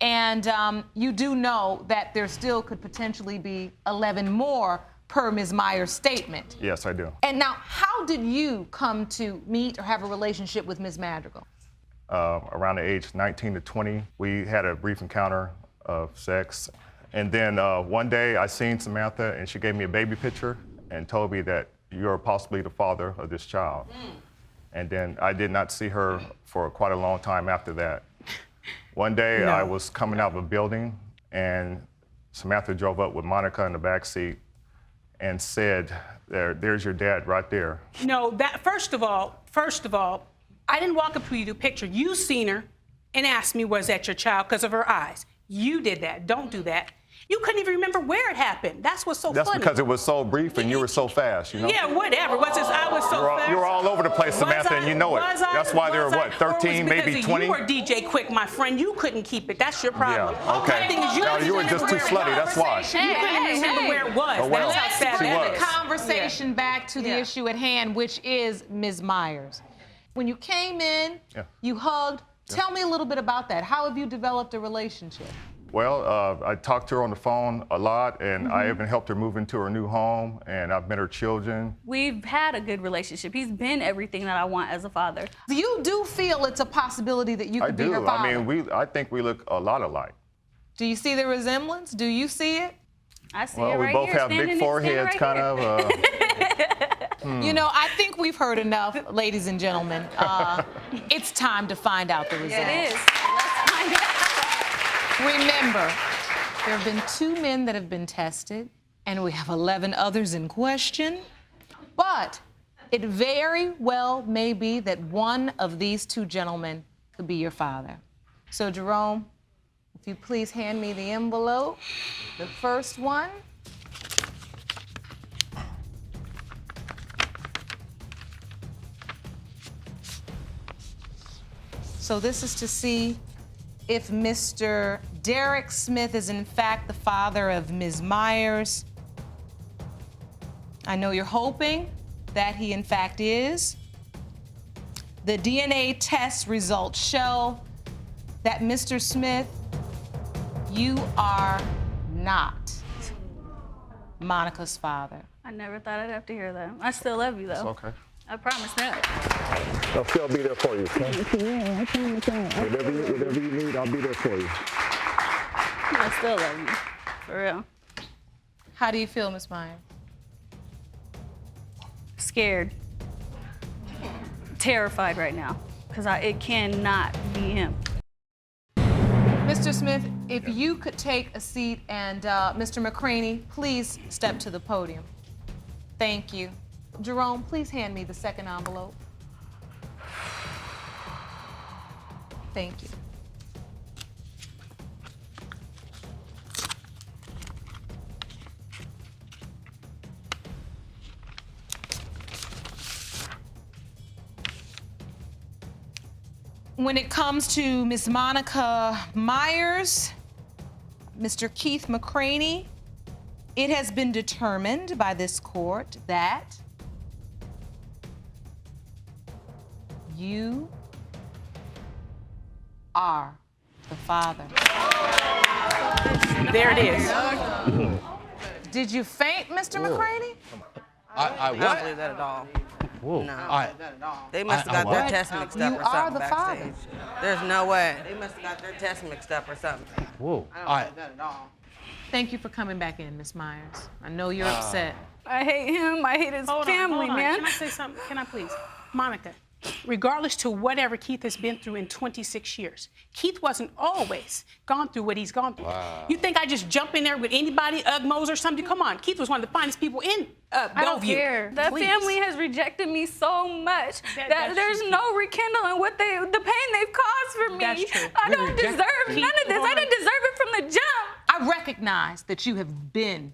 And you do know that there still could potentially be 11 more per Ms. Myers' statement. Yes, I do. And now, how did you come to meet or have a relationship with Ms. Madrigal? Around the age 19 to 20, we had a brief encounter of sex. And then one day I seen Samantha and she gave me a baby picture and told me that you're possibly the father of this child. And then I did not see her for quite a long time after that. One day I was coming out of a building and Samantha drove up with Monica in the back seat and said, there's your dad right there. No, that first of all, I didn't walk up to you to picture. You seen her and asked me, was that your child, because of her eyes. You did that. Don't do that. You couldn't even remember where it happened. That's what's so funny. That's because it was so brief and you were so fast, you know? Yeah, whatever. I was so fast. You were all over the place, Samantha, and you know it. That's why there were, what, 13, maybe 20? You were DJ Quick, my friend. You couldn't keep it. That's your problem. Yeah, okay. My thing is No, you were just too slutty, that's why. You couldn't remember where it was. Oh, well, That's how sad she that was. is. Conversation back to the issue at hand, which is Ms. Myers. When you came in, you hugged. Tell me a little bit about that. How have you developed a relationship? Well, I talked to her on the phone a lot, and I even helped her move into her new home, and I've met her children. We've had a good relationship. He's been everything that I want as a father. You do feel it's a possibility that you could be her father? I mean, I think we look a lot alike. Do you see the resemblance? Do you see it? I see well, it right we both here, have big foreheads, right kind here. of. You know, I think we've heard enough, ladies and gentlemen. It's time to find out the results. It is. Let's find out. Remember, there have been 2 men that have been tested, and we have 11 others in question. But it very well may be that one of these 2 gentlemen could be your father. So, Jerome, if you please hand me the envelope, the first one. So this is to see if Mr. Derek Smith is in fact the father of Ms. Myers. I know you're hoping that he in fact is. The DNA test results show that Mr. Smith, you are not Monica's father. I never thought I'd have to hear that. I still love you, though. It's okay. I promise that. I'll still be there for you. Okay? Yeah, I promise that. Whatever you need, I'll be there for you. I still love you, for real. How do you feel, Ms. Myers? Scared. Terrified right now, because it cannot be him. Mr. Smith, if you could take a seat, and Mr. McCraney, please step to the podium. Thank you. Jerome, please hand me the second envelope. Thank you. When it comes to Miss Monica Myers, Mr. Keith McCraney, it has been determined by this court that you are the father. There it is. Did you faint, Mr. McCraney? I don't believe that at all. Whoa. No. They must have got their test mixed up or something backstage. There's no way. They must have got their test mixed up or something. Whoa. I don't believe that at all. Thank you for coming back in, Miss Myers. I know you're upset. I hate him. I hate his family, man. Can I say something? Can I please? Monica, regardless to whatever Keith has been through in 26 years, Keith wasn't always gone through what he's gone through. Wow. You think I just jump in there with anybody, Ugmos or something? Come on, Keith was one of the finest people in Bellevue. I don't care. That Please. family has rejected me so much that there's no rekindling what the pain they've caused for me. That's true. I don't deserve none of this. I didn't deserve it from the jump. I recognize that you have been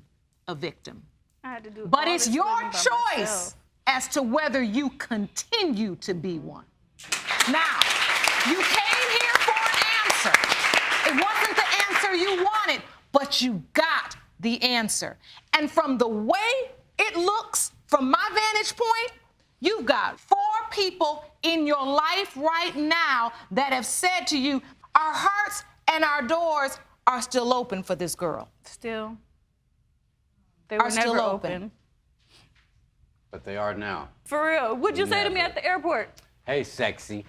a victim, I had to do but all it's this your living by choice myself. as to whether you continue to be one. Now, you came here for an answer. It wasn't the answer you wanted, but you got the answer. And from the way it looks, from my vantage point, you've got 4 people in your life right now that have said to you, our hearts and our doors are still open for this girl. Still. They were still never open. open. But they are now. For real. What'd you say to me at the airport? Hey, sexy.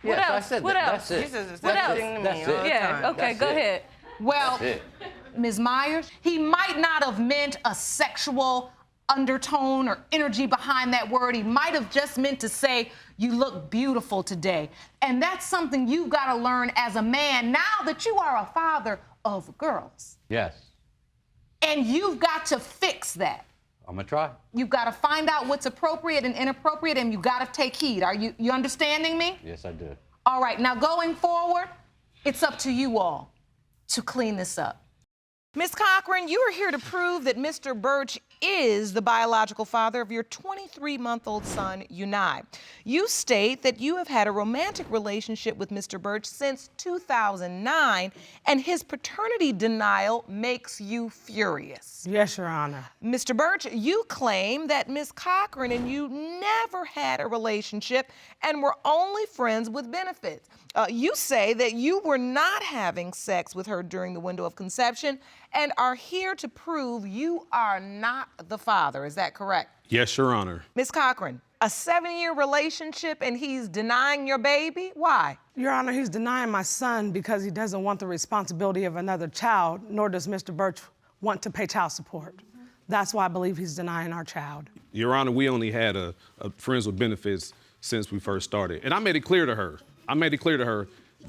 What Yes, else? I said What that. else? That's it. He says the What same else? thing to me That's all it. the Yeah, time. okay, That's go it. ahead. Well, That's it. Ms. Myers, he might not have meant a sexual undertone or energy behind that word. He might have just meant to say, you look beautiful today. And that's something you've got to learn as a man now that you are a father of girls. Yes. And you've got to fix that. I'm gonna try. You've got to find out what's appropriate and inappropriate, and you've got to take heed. Are you understanding me? Yes, I do. All right, now going forward, it's up to you all to clean this up. Ms. Cochran, you are here to prove that Mr. Burch is the biological father of your 23-month-old son, Unai. You state that you have had a romantic relationship with Mr. Burch since 2009, and his paternity denial makes you furious. Yes, Your Honor. Mr. Burch, you claim that Ms. Cochran and you never had a relationship and were only friends with benefits. You say that you were not having sex with her during the window of conception and are here to prove you are not the father. Is that correct? Yes, Your Honor. Ms. Cochran, a 7-year relationship and he's denying your baby? Why? Your Honor, he's denying my son because he doesn't want the responsibility of another child, nor does Mr. Burch want to pay child support. That's why I believe he's denying our child. Your Honor, we only had a friends with benefits since we first started. And I made it clear to her.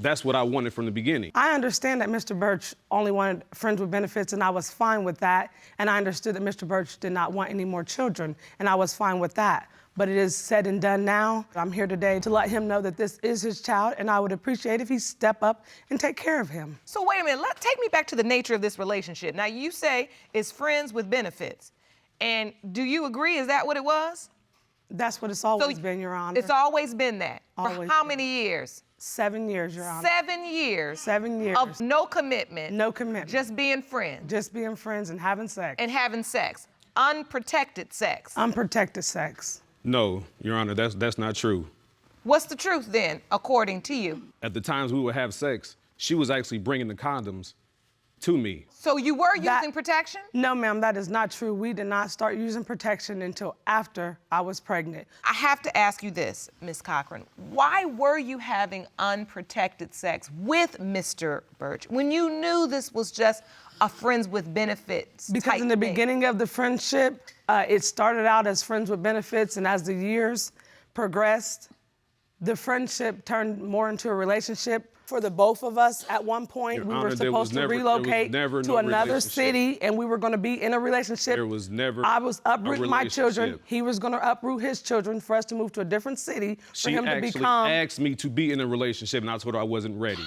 That's what I wanted from the beginning. I understand that Mr. Burch only wanted friends with benefits, and I was fine with that. And I understood that Mr. Burch did not want any more children, and I was fine with that. But it is said and done now. I'm here today to let him know that this is his child, and I would appreciate if he step up and take care of him. So wait a minute, take me back to the nature of this relationship. Now you say it's friends with benefits. And do you agree, is that what it was? That's what it's always been, Your Honor. It's always been that? Always For how been. many years? 7 years, Your Honor. 7 years? 7 years. Of no commitment? No commitment. Just being friends? Just being friends and having sex. And having sex? Unprotected sex? Unprotected sex. No, Your Honor, that's not true. What's the truth then, according to you? At the times we would have sex, she was actually bringing the condoms to me. So you were using protection? No, ma'am, that is not true. We did not start using protection until after I was pregnant. I have to ask you this, Ms. Crochran. Why were you having unprotected sex with Mr. Burch when you knew this was just a friends with benefits Because type in the thing? beginning of the friendship, it started out as friends with benefits, and as the years progressed, the friendship turned more into a relationship for the both of us. At one point, Your we Honor, were supposed to relocate never to no another relationship. city, and we were going to be in a relationship. There was never I was uprooting my children. relationship. He was going to uproot his children for us to move to a different city for She him to actually become. asked me to be in a relationship, and I told her I wasn't ready.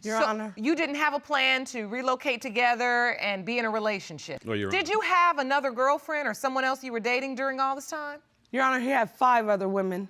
Your Honor. You didn't have a plan to relocate together and be in a relationship. No, Your Did Honor. you have another girlfriend or someone else you were dating during all this time? Your Honor, he had 5 other women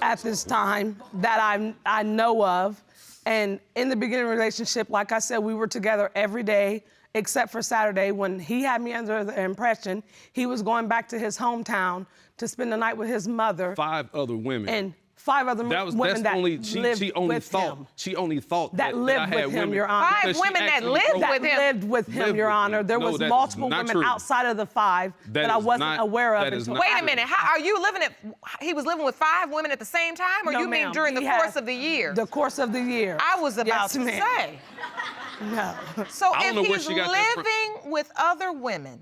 at this time that I know of. And in the beginning of the relationship, like I said, we were together every day except for Saturday when he had me under the impression he was going back to his hometown to spend the night with his mother. 5 other women. And 5 other women that lived with him. She only thought That that lived I had with him, women. Your Honor. 5 women that lived with him. Your Honor. There No, was that is multiple not women true. outside of the 5 that I is wasn't not- aware of. that is until not Wait a true. minute, how are you living at, he was living with 5 women at the same time, or No, you mean ma'am. during the He had- course of the year? The course of the year. I was about Yes, to ma'am. say. No. So I don't know if where he's she got that from. living with other women,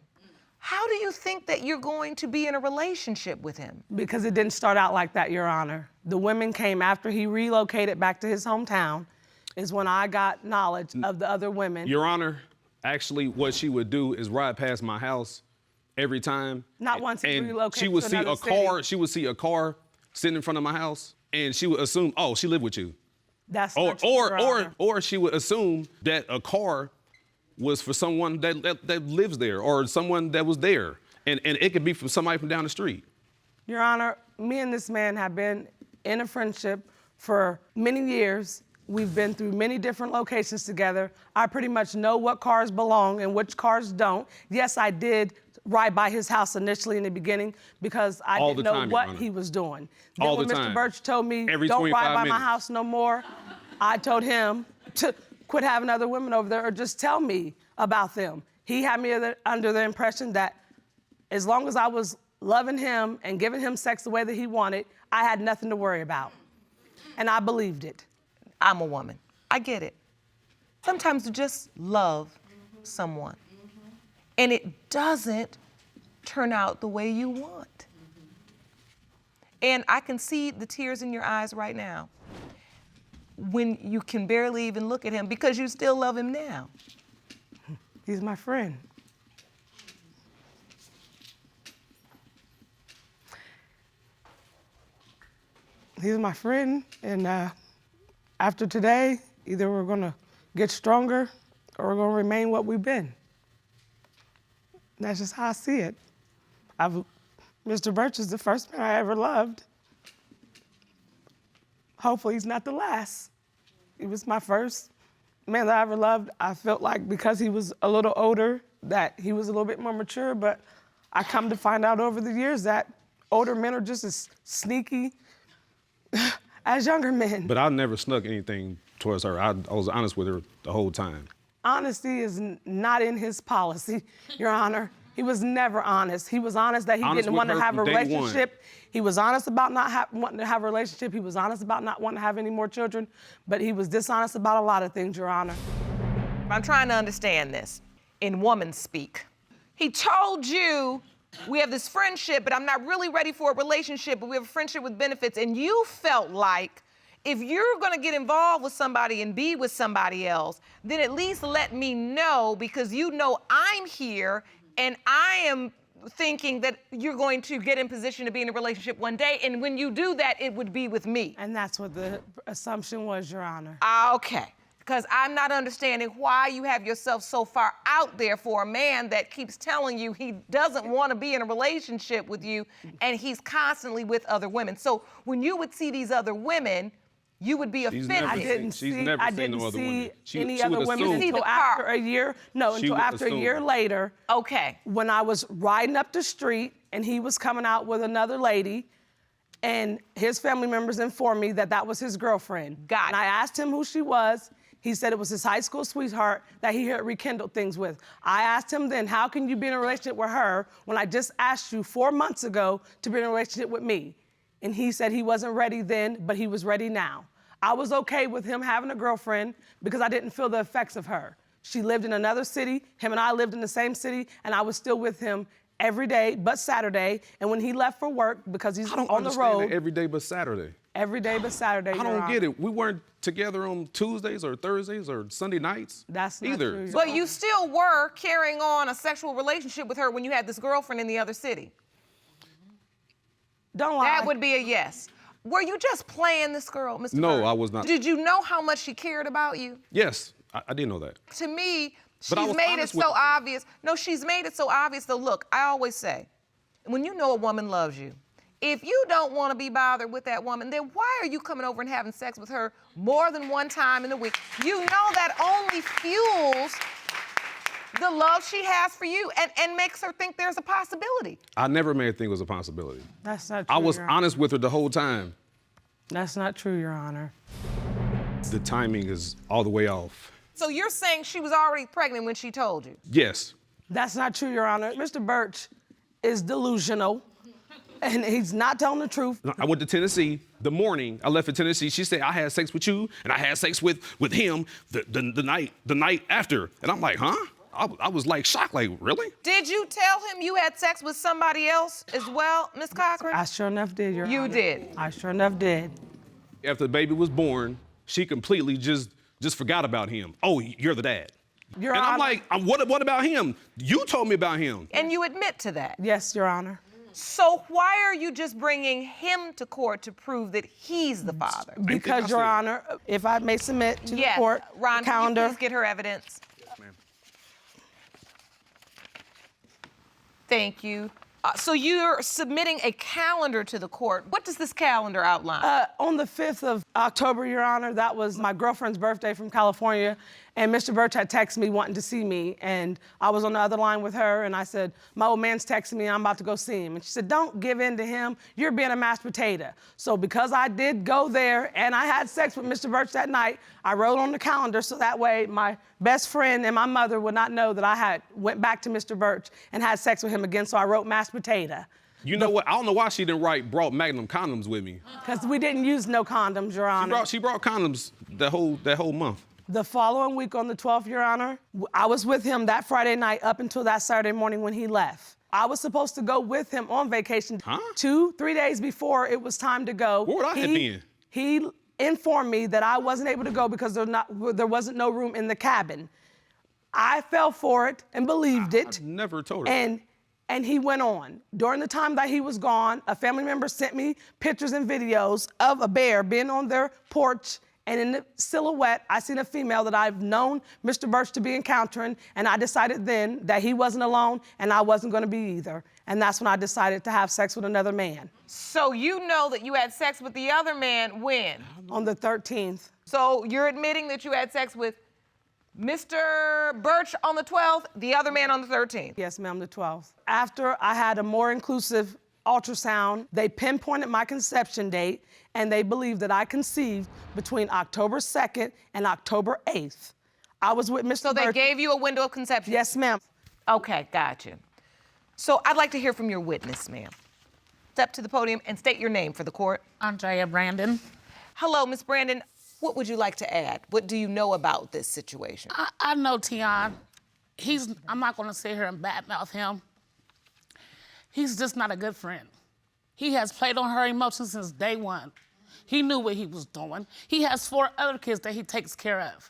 how do you think that you're going to be in a relationship with him? Because it didn't start out like that, Your Honor. The women came after he relocated back to his hometown, is when I got knowledge of the other women. Your Honor, actually what she would do is ride past my house every time. Not once he and relocated she would to see another a car, city. she would see a car sitting in front of my house, and she would assume, oh, she lived with you. That's Or not true, Your Honor. or she would assume that a car was for someone that lives there or someone that was there. And it could be from somebody from down the street. Your Honor, me and this man have been in a friendship for many years. We've been through many different locations together. I pretty much know what cars belong and which cars don't. Yes, I did ride by his house initially in the beginning because I All didn't the know time, Your what Honor. he was doing. Then All when the Mr. time. Burch told me, Every don't 25 ride by my minutes. house no more, I told him to quit having other women over there or just tell me about them. He had me under the impression that as long as I was loving him and giving him sex the way that he wanted, I had nothing to worry about. And I believed it. I'm a woman. I get it. Sometimes you just love someone, and it doesn't turn out the way you want. And I can see the tears in your eyes right now when you can barely even look at him because you still love him now. He's my friend. He's my friend, and after today, either we're gonna get stronger or we're gonna remain what we've been. That's just how I see it. Mr. Burch is the first man I ever loved. Hopefully he's not the last. He was my first man that I ever loved. I felt like because he was a little older, that he was a little bit more mature, but I come to find out over the years that older men are just as sneaky as younger men. But I never snuck anything towards her. I was honest with her the whole time. Honesty is not in his policy, Your Honor. He was never honest. He was honest that he Honest didn't with want to her have a from day one. relationship. He was honest about not wanting to have a relationship. He was honest about not wanting to have any more children. But he was dishonest about a lot of things, Your Honor. I'm trying to understand this in woman speak. He told you, we have this friendship, but I'm not really ready for a relationship, but we have a friendship with benefits. And you felt like if you're gonna get involved with somebody and be with somebody else, then at least let me know because you know I'm here and I am thinking that you're going to get in position to be in a relationship one day. And when you do that, it would be with me. And that's what the assumption was, Your Honor. Okay. Because I'm not understanding why you have yourself so far out there for a man that keeps telling you he doesn't want to be in a relationship with you and he's constantly with other women. So when you would see these other women, you would be offended. I didn't see any other women You see until the after car. a year. No, She until would after a assume. year later. Okay. When I was riding up the street and he was coming out with another lady, and his family members informed me that that was his girlfriend. Got it. And I asked him who she was. He said it was his high school sweetheart that he had rekindled things with. I asked him then, how can you be in a relationship with her when I just asked you 4 months ago to be in a relationship with me? And he said he wasn't ready then, but he was ready now. I was okay with him having a girlfriend because I didn't feel the effects of her. She lived in another city, him and I lived in the same city, and I was still with him every day but Saturday. And when he left for work, because he's on the road. Every day but Saturday. Every day but Saturday. I don't get it. We weren't together on Tuesdays or Thursdays or Sunday nights. That's not either. true. But you still were carrying on a sexual relationship with her when you had this girlfriend in the other city. Don't lie. That would be a yes. Were you just playing this girl, Mr. No, Burch? I was not. Did you know how much she cared about you? Yes, I didn't know that. To me, But I she's was made it honest so with- obvious. No, she's made it so obvious. Though, look, I always say, when you know a woman loves you, if you don't want to be bothered with that woman, then why are you coming over and having sex with her more than one time in a week? You know that only fuels the love she has for you and makes her think there's a possibility. I never made it think it was a possibility. That's not true, I was Your Honor. honest with her the whole time. That's not true, Your Honor. The timing is all the way off. So you're saying she was already pregnant when she told you? Yes. That's not true, Your Honor. Mr. Burch is delusional, and he's not telling the truth. I went to Tennessee. The morning I left for Tennessee, she said, I had sex with you, and I had sex with him the night after. And I'm like, huh? I was like shocked, like, really? Did you tell him you had sex with somebody else as well, Miss Cochran? I sure enough did, Your Honor. You did? I sure enough did. After the baby was born, she completely just forgot about him. Oh, you're the dad. Your and I'm Honor. like, what about him? You told me about him. And you admit to that? Yes, Your Honor. So why are you just bringing him to court to prove that he's the father? Because, Your Honor, if I may submit to Yes, the court Ron, calendar. can you please get her evidence? Yes, ma'am. Thank you. So you're submitting a calendar to the court. What does this calendar outline? On the 5th of October, Your Honor, that was my girlfriend's birthday from California, and Mr. Burch had texted me wanting to see me, and I was on the other line with her, and I said, my old man's texting me, I'm about to go see him. And she said, don't give in to him, you're being a mashed potato. So because I did go there, and I had sex with Mr. Burch that night, I wrote on the calendar so that way my best friend and my mother would not know that I had went back to Mr. Burch and had sex with him again, so I wrote mashed potato. You know what? I don't know why she didn't brought Magnum condoms with me. Because we didn't use no condoms, Your Honor. She brought condoms that whole month. The following week on the 12th, Your Honor, I was with him that Friday night up until that Saturday morning when he left. I was supposed to go with him on vacation 2-3 days before it was time to go. Where would I have been? He informed me that I wasn't able to go because there wasn't no room in the cabin. I fell for it and believed it. I never told her. And he went on. During the time that he was gone, a family member sent me pictures and videos of a bear being on their porch, and in the silhouette, I seen a female that I've known Mr. Burch to be encountering, and I decided then that he wasn't alone and I wasn't gonna be either. And that's when I decided to have sex with another man. So you know that you had sex with the other man when? On the 13th. So you're admitting that you had sex with Mr. Burch on the 12th, the other man on the 13th? Yes, ma'am, the 12th. After I had a more inclusive ultrasound, they pinpointed my conception date, and they believed that I conceived between October 2nd and October 8th. I was with Mr. So they Burch. gave you a window of conception? Yes, ma'am. Okay, gotcha. So I'd like to hear from your witness, ma'am. Step to the podium and state your name for the court. Andrea Brandon. Hello, Miss Brandon. What would you like to add? What do you know about this situation? I know Tion. I'm not gonna sit here and badmouth him. He's just not a good friend. He has played on her emotions since day one. He knew what he was doing. He has 4 other kids that he takes care of,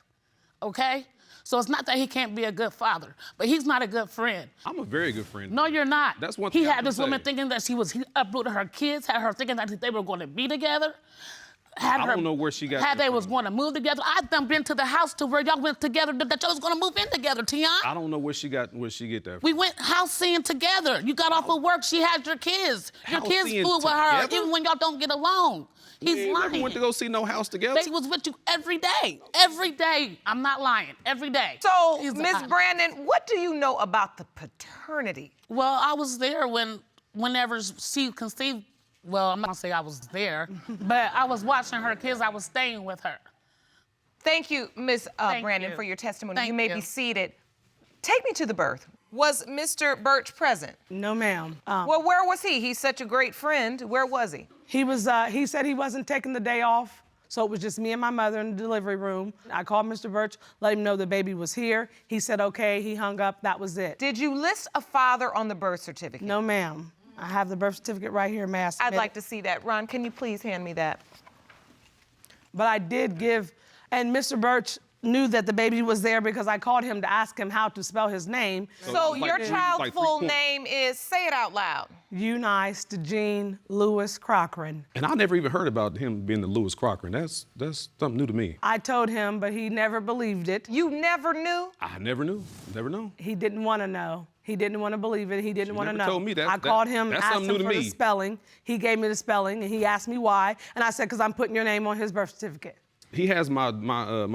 okay? So it's not that he can't be a good father, but he's not a good friend. I'm a very good friend. No, you're not. That's one thing He I had can this woman say. thinking that he uprooted her kids, had her thinking that they were gonna be together. I don't know where she got Had that they was going to move together. I've done been to the house to where y'all went together, that y'all was going to move in together, Tion. I don't know where she get that from. We went house seeing together. You got off of work, she had your kids. Your House kids seeing fooled with her, together? even when y'all don't get along. He's We lying. never went to go see no house together. They was with you every day. Every day. I'm not lying. Every day. So, He's Miss lying. Brandon, what do you know about the paternity? Well, I was there when whenever she conceived, well, I'm not gonna say I was there, but I was watching her kids, I was staying with her. Thank you, Ms. Brandon, you. for your testimony. Thank you may you. be seated. Take me to the birth. Was Mr. Burch present? No, ma'am. Well, where was he? He's such a great friend. Where was he? He was. He said he wasn't taking the day off, so it was just me and my mother in the delivery room. I called Mr. Burch, let him know the baby was here. He said okay. He hung up. That was it. Did you list a father on the birth certificate? No, ma'am. I have the birth certificate right here, ma'am. I'd like to see that. Ron, can you please hand me that? But I did give, and Mr. Burch knew that the baby was there because I called him to ask him how to spell his name. So your child's full name is, say it out loud. Eunice DeJean Lewis Crochran. And I never even heard about him being the Lewis Crochran. That's something new to me. I told him, but he never believed it. You never knew? I never knew. Never know. He didn't want to know. He didn't want to believe it. He didn't want to know. Told me that. I called him, that's asked something him new to for the me. spelling. He gave me the spelling, and he asked me why. And I said, because I'm putting your name on his birth certificate. He has my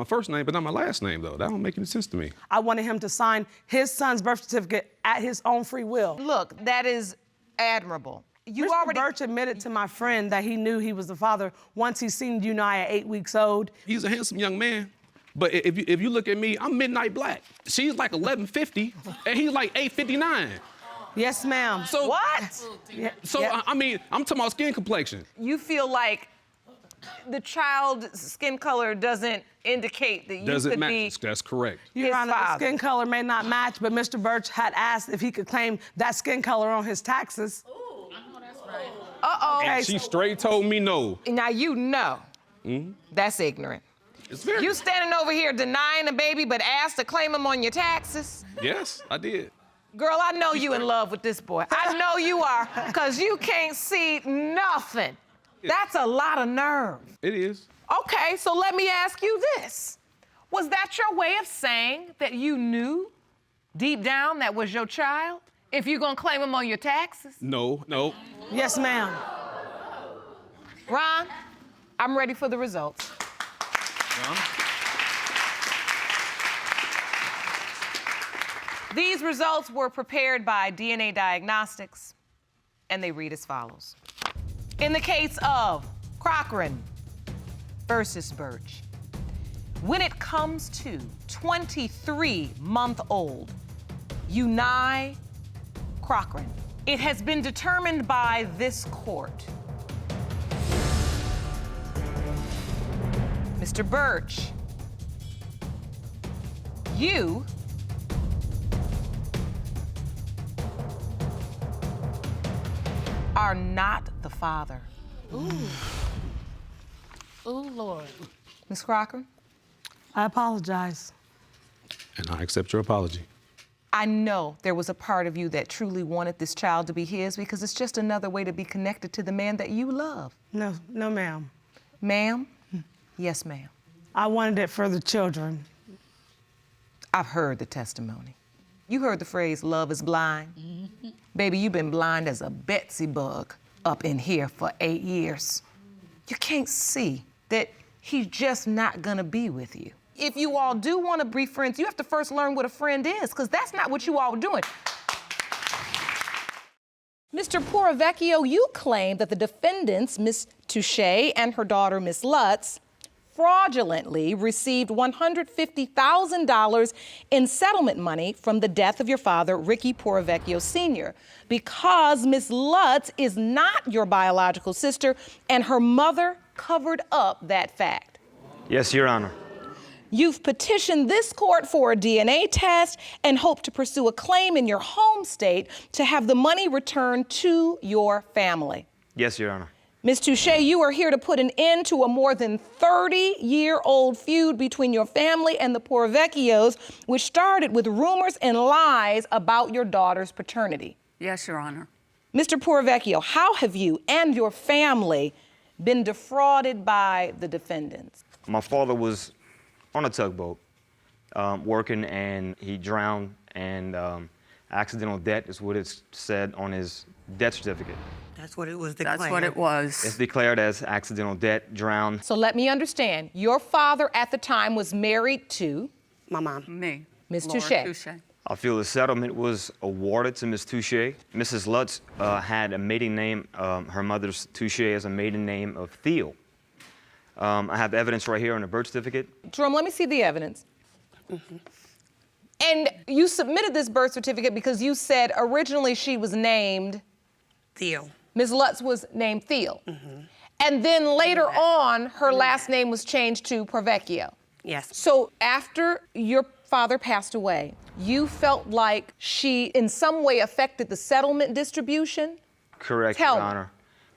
first name, but not my last name, though. That don't make any sense to me. I wanted him to sign his son's birth certificate at his own free will. Look, that is admirable. Mr. Burch admitted to my friend that he knew he was the father once he seen Unai at 8 weeks old. He's a handsome young man. But if you look at me, I'm midnight black. She's like 11:50, and he's like 8:59. Yes, ma'am. So what? So I mean, I'm talking about skin complexion. You feel like the child's skin color doesn't indicate that you Doesn't could match. be That's correct. Your Honor, the father. skin color may not match, but Mr. Burch had asked if he could claim that skin color on his taxes. Uh-oh. And she straight told me no. Now you know that's ignorant. It's very. You standing over here denying the baby, but asked to claim him on your taxes? Yes, I did. Girl, I know you in love with this boy. I know you are, because you can't see nothing. That's a lot of nerve. It is. Okay, so let me ask you this. Was that your way of saying that you knew deep down that was your child? If you're gonna claim him on your taxes? No. Yes, ma'am. Ron, I'm ready for the results. These results were prepared by DNA Diagnostics, and they read as follows. In the case of Crochran versus Burch, when it comes to 23-month-old Unai Crochran, it has been determined by this court. Mr. Burch, you are not the father. Ooh. Ooh, Lord. Ms. Crochran? I apologize. And I accept your apology. I know there was a part of you that truly wanted this child to be his because it's just another way to be connected to the man that you love. No, ma'am. Ma'am? Yes, ma'am. I wanted it for the children. I've heard the testimony. You heard the phrase, love is blind. Baby, you've been blind as a Betsy bug up in here for 8 years. You can't see that he's just not gonna be with you. If you all do wanna be friends, you have to first learn what a friend is, because that's not what you all are doing. Mr. Porrovecchio, you claim that the defendants, Ms. Touchet and her daughter, Ms. Lutz, fraudulently received $150,000 in settlement money from the death of your father, Ricky Porrovecchio Sr., because Ms. Lutz is not your biological sister and her mother covered up that fact. Yes, Your Honor. You've petitioned this court for a DNA test and hope to pursue a claim in your home state to have the money returned to your family. Yes, Your Honor. Ms. Touchet, you are here to put an end to a more than 30-year-old feud between your family and the Porrovecchios, which started with rumors and lies about your daughter's paternity. Yes, Your Honor. Mr. Porrovecchio, how have you and your family been defrauded by the defendants? My father was on a tugboat working, and he drowned, and accidental death is what it's said on his death certificate. That's what it was declared. That's what it was. It's declared as accidental death, drowned. So let me understand. Your father at the time was married to? My mom. Me. Ms. Laura Touchet. Touchet. I feel the settlement was awarded to Ms. Touchet. Mrs. Lutz had a maiden name, her mother's Touchet as a maiden name of Theo. I have evidence right here on the birth certificate. Jerome, let me see the evidence. And you submitted this birth certificate because you said originally she was named Theo. Ms. Lutz was named Theo. And then later on, her last name was changed to Porrovecchio. Yes. So after your father passed away, you felt like she in some way affected the settlement distribution? Correct, Your Honor.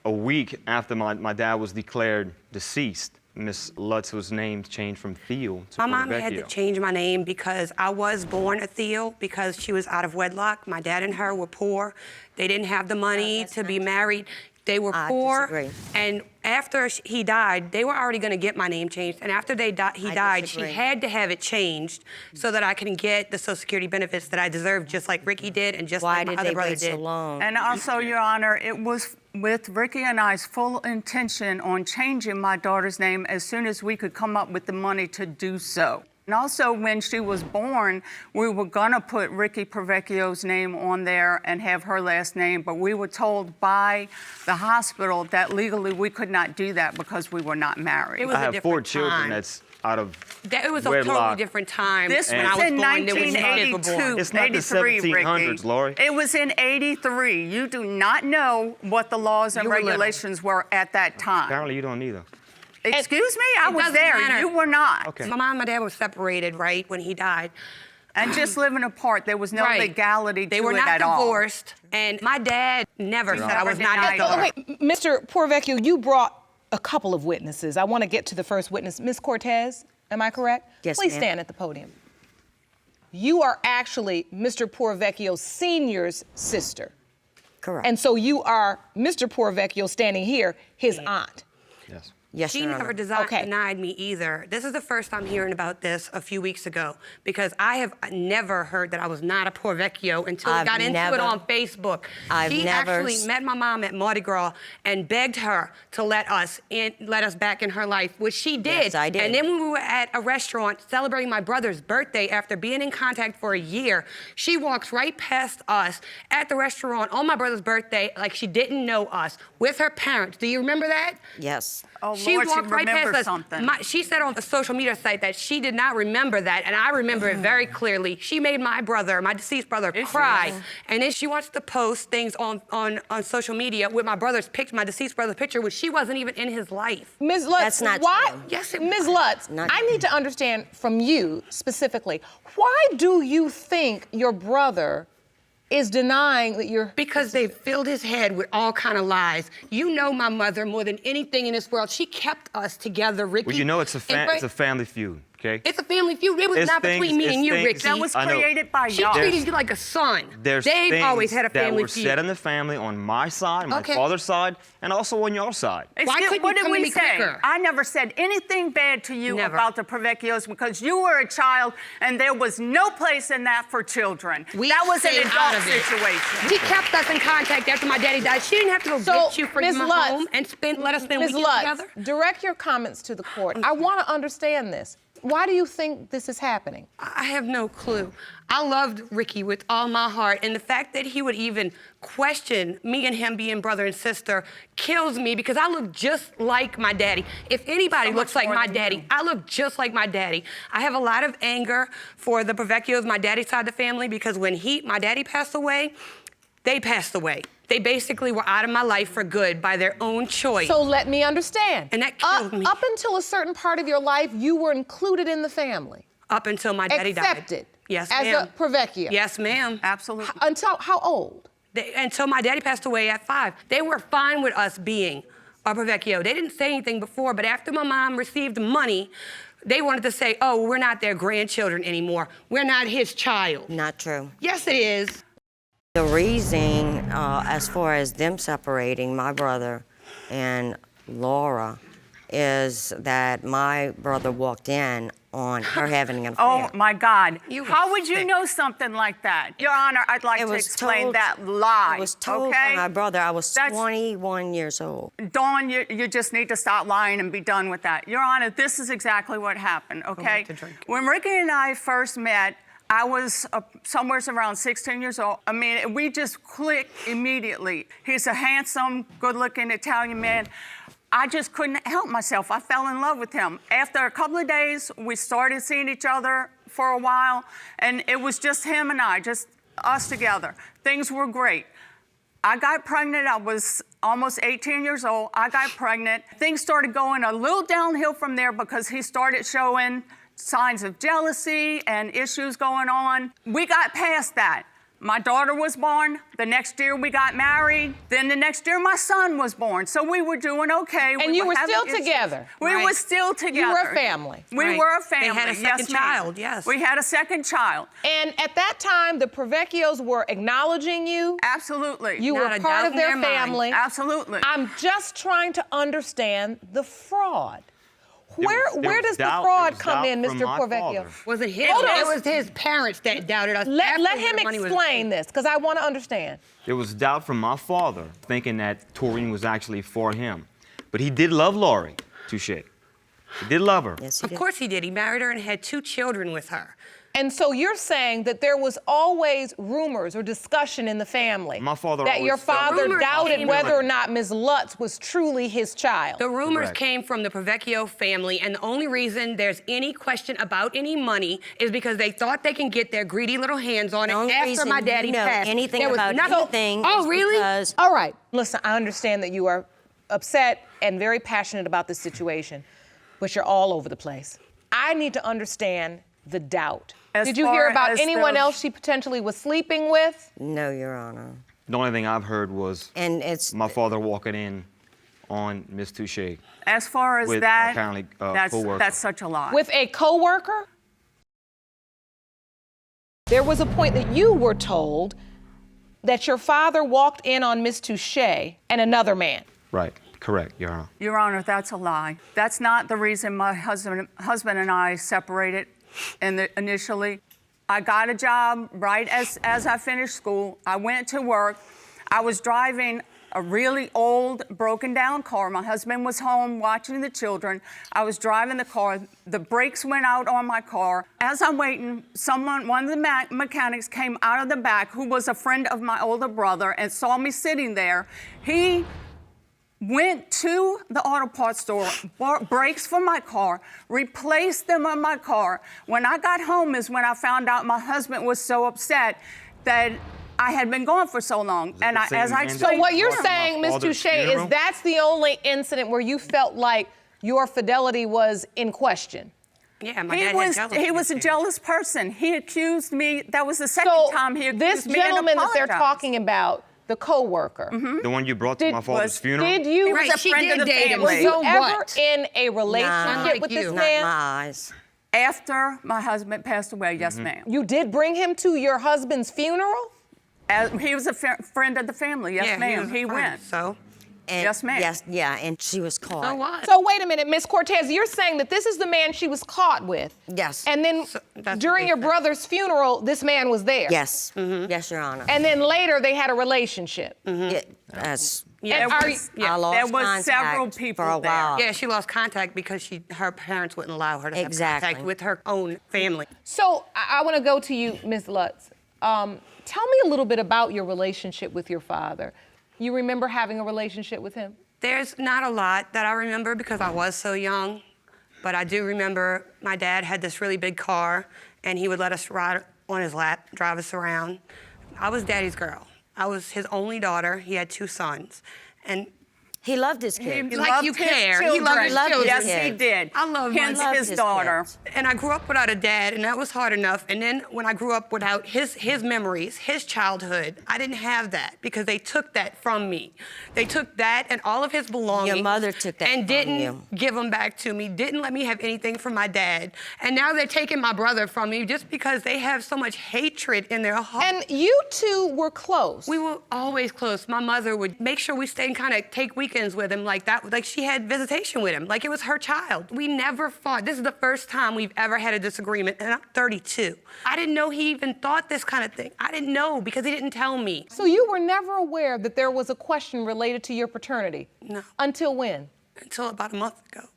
A week after my dad was declared deceased, Miss Lutz was named, changed from Theo to My mom had to Porrovecchio. change my name because I was born a Theo because she was out of wedlock. My dad and her were poor. They didn't have the money to be married. They were poor. Disagree. And after he died, they were already going to get my name changed. And after he died, she had to have it changed so that I can get the Social Security benefits that I deserve, just like Ricky did and just like my other brother did. And also, Your Honor, it was with Ricky and I's full intention on changing my daughter's name as soon as we could come up with the money to do so. And also, when she was born, we were gonna put Ricky Porrovecchio's name on there and have her last name, but we were told by the hospital that legally we could not do that because we were not married. I have 4 children that's out of It was a wedlock. totally different time. This when I was in born, there was none that were born. 1982, It's not the 83, 1700s, Ricky. Lori. It was in 83. You do not know what the laws and You were little. regulations were at that time. Apparently you don't either. Excuse me? I It was doesn't there. matter. You were not. Okay. My mom and my dad were separated, right, when he died. And just living apart. There was no Right. legality They to were it not at all. divorced. And my dad never said I was not his daughter. Okay, Mr. Porrovecchio, you brought a couple of witnesses. I want to get to the first witness. Ms. Cortez, am I correct? Yes, Please ma'am. stand at the podium. You are actually Mr. Porrovecchio Sr.'s sister. Correct. And so you are Mr. Porrovecchio standing here, his aunt. Yes. Yes, She Your never Honor. denied me either. This is the first time hearing about this a few weeks ago because I have never heard that I was not a Porrovecchio until we I've got into never- it on Facebook. I've She never actually met my mom at Mardi Gras and begged her to let us back in her life, which she did. Yes, I did. And then when we were at a restaurant celebrating my brother's birthday after being in contact for a year, she walks right past us at the restaurant on my brother's birthday like she didn't know us with her parents. Do you remember that? Yes. Oh, She Lord, walked she right past remembers us. something. She said on the social media site that she did not remember that, and I remember it very clearly. She made my deceased brother, cry. And then she wants to post things on social media with my deceased brother's picture, which she wasn't even in his life. Ms. Lutz, That's not why? true. Yes, it Ms. was. Lutz, Not I true. need to understand from you specifically, why do you think your brother is denying that you're... Because they filled his head with all kind of lies. You know my mother more than anything in this world. She kept us together, Ricky. Well, you know it's a And family feud, okay? It's a family feud. It was It's not between me things- and you, it's Ricky. things- That was I know. created by She y'all. treated you like a son. There's They've things always had a that family were feud. said in the family on my side, my Okay. father's side, and also on your side. Excuse- what did we say? quicker? I never said anything bad to you Never. about the Porrovecchios because you were a child and there was no place in that for children. That was an stayed out adult of it. situation. She kept us in contact after my daddy died. She didn't have to go So, get you for Ms. my Lutz, home and let us spend Ms. weekends Lutz, together. direct your comments to the court. I want to understand this. Why do you think this is happening? I have no clue. I loved Ricky with all my heart, and the fact that he would even question me and him being brother and sister kills me because I look just like my daddy. If anybody looks like my daddy, I look just like my daddy. I have a lot of anger for the Porrovecchios, my daddy's side of the family, because when my daddy passed away, they passed away. They basically were out of my life for good by their own choice. So let me understand. And that killed me. Up until a certain part of your life, you were included in the family. Up until my daddy died. Accepted. Yes, as ma'am. a Porrovecchio. Yes, ma'am. Absolutely. Until how old? Until my daddy passed away at 5. They were fine with us being a Porrovecchio. They didn't say anything before, but after my mom received money, they wanted to say, oh, we're not their grandchildren anymore. We're not his child. Not true. Yes, it is. The reason, as far as them separating, my brother and Laura, is that my brother walked in on her having an affair. Oh, my God. How would you know something like that? Your Honor, I'd like to explain that lie. It was told okay? by my brother. I was 21 years old. Dawn, you just need to stop lying and be done with that. Your Honor, this is exactly what happened, okay? When Ricky and I first met, I was somewhere around 16 years old. I mean, we just clicked immediately. He's a handsome, good-looking Italian man. I just couldn't help myself. I fell in love with him. After a couple of days, we started seeing each other for a while, and it was just him and I, just us together. Things were great. I got pregnant. I was almost 18 years old. I got pregnant. Things started going a little downhill from there because he started showing signs of jealousy and issues going on. We got past that. My daughter was born. The next year we got married. Then the next year my son was born. So we were doing okay. And you were still together. We were still together. You were a family. We were a family. They had a second child, yes. We had a second child. And at that time, the Porrovecchios were acknowledging you. Absolutely. You were part of their family. Absolutely. I'm just trying to understand the fraud. Where does the fraud come in, Mr. Porrovecchio? Was it his? Hold on. It was his parents that doubted us. Let after him the money was explain this, because I want to understand. There was doubt from my father, thinking that Taurine was actually for him. But he did love Lori, Touchet. He did love her. Yes, of course he did. He married her and had 2 children with her. And so you're saying that there was always rumors or discussion in the family. My father that your always felt- father Rumors doubted came whether from- or not Ms. Lutz was truly his child. The rumors Correct. came from the Porrovecchio family, and the only reason there's any question about any money is because they thought they can get their greedy little hands on it after my daddy passed. anything There was about nothing- anything Oh, is really? because All right, listen, I understand that you are upset and very passionate about this situation, but you're all over the place. I need to understand the doubt. As Did you hear far about as anyone the- else she potentially was sleeping with? no, Your Honor. The only thing I've heard was And it's my father walking in on Miss Touchet. As far as With that, apparently, that's coworker. such a lie. With a coworker? There was a point that you were told that your father walked in on Miss Touchet and another man. Right, correct, Your Honor. Your Honor, that's a lie. That's not the reason my husband and I separated initially. I got a job right as I finished school. I went to work. I was driving a really old, broken down car. My husband was home watching the children. I was driving the car. The brakes went out on my car. As I'm waiting, one of the mechanics came out of the back, who was a friend of my older brother, and saw me sitting there. He went to the auto parts store, bought brakes for my car, replaced them on my car. When I got home is when I found out my husband was so upset that I had been gone for so long. And as I explained, So what you're saying, Ms. Touchet, is that's the only incident where you felt like your fidelity was in question. Yeah, my dad had jealousy he was a issues. jealous person. He accused me. That was the second time he accused this me and gentleman that they're apologized. talking about, the coworker. The one you brought to my father's funeral? Did you? He was a friend of the family. Were you So ever what? in a relationship with this not man? my eyes. After my husband passed away, yes, ma'am. You did bring him to your husband's funeral? He was a friend of the family, yes, Yeah, ma'am. he He was a friend, went. so. And Yes, ma'am. Yes, yeah, and she was caught. So what? So wait a minute, Miss Cortez, you're saying that this is the man she was caught with? Yes. And then that's during what your they said. brother's funeral, this man was there? Yes. Yes, Your Honor. And then later they had a relationship? Yes. Yeah, And there are was, you- I lost there was contact several people for a while. Yeah, she lost contact because her parents wouldn't allow her to have Exactly. contact with her own family. So I want to go to you, Ms. Lutz. Tell me a little bit about your relationship with your father. You remember having a relationship with him? There's not a lot that I remember because I was so young, but I do remember my dad had this really big car, and he would let us ride on his lap, drive us around. I was Daddy's girl. I was his only daughter. He had 2 sons, and he loved his kids. He like you care. He loved his children. Yes, he did. I love Hence my his daughter. And I grew up without a dad, and that was hard enough. And then when I grew up without his memories, his childhood, I didn't have that because they took that from me. They took that and all of his belongings. Your mother took that and from didn't you. give them back to me. Didn't let me have anything from my dad. And now they're taking my brother from me just because they have so much hatred in their heart. And you two were close. We were always close. My mother would make sure we stayed and kind of take weekends with him like that. Like she had visitation with him, like it was her child. We never fought. This is the first time we've ever had a disagreement, and I'm 32. I didn't know he even thought this kind of thing. I didn't know because he didn't tell me. So you were never aware that there was a question related to your paternity? No. Until when? Until about a month ago.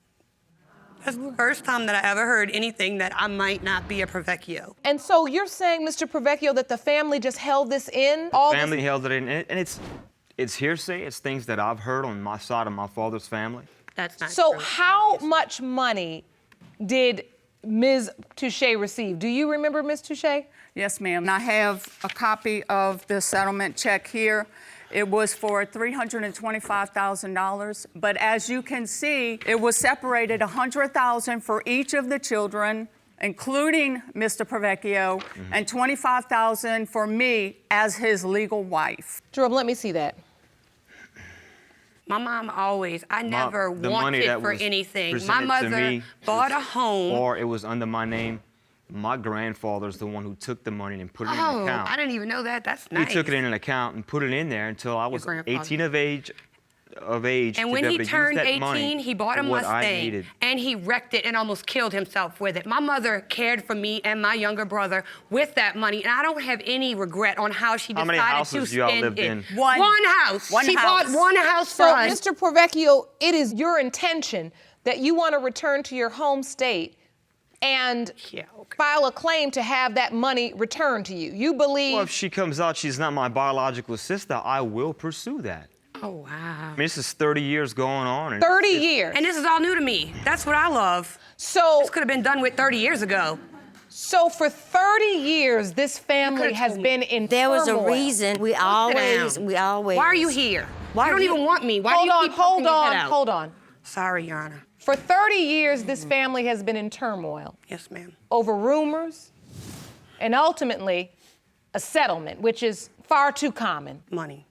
That's the first time that I ever heard anything that I might not be a Porrovecchio. And so you're saying, Mr. Porrovecchio, that the family just held this in? Family held it in, and it's hearsay. It's things that I've heard on my side of my father's family. That's not So true. how much money did Ms. Touchet receive? Do you remember, Ms. Touchet? Yes, ma'am. I have a copy of the settlement check here. It was for $325,000, but as you can see, it was separated $100,000 for each of the children, including Mr. Porrovecchio, and $25,000 for me as his legal wife. Jerome, let me see that. My mom always, I never the money wanted that for was anything. My presented to mother me bought was- a home. Or it was under my name. My grandfather's the one who took the money and put it in an account. I didn't even know that. That's nice. He took it in an account and put it in there until I was grandfather. 18 of age. And when he turned 18, he bought a Mustang, and he wrecked it and almost killed himself with it. My mother cared for me and my younger brother with that money, and I don't have any regret on how she How many decided houses to y'all spend lived it. in? One house. She bought one house for So, us. Mr. Porrovecchio, it is your intention that you want to return to your home state and file a claim to have that money returned to you. You believe... Well, if she comes out, she's not my biological sister, I will pursue that. Oh, wow. I mean, this is 30 years going on. And 30 years. And this is all new to me. That's what I love. So this could have been done with 30 years ago. So for 30 years, this family has been in There was a turmoil. reason. We always. Why are you here? Why you don't are you- even want me. Why Hold do you on, keep poking your head out? hold on. Sorry, Your Honor. For 30 years, this family has been in turmoil. Yes, ma'am. Over rumors and ultimately a settlement, which is far too common. Money.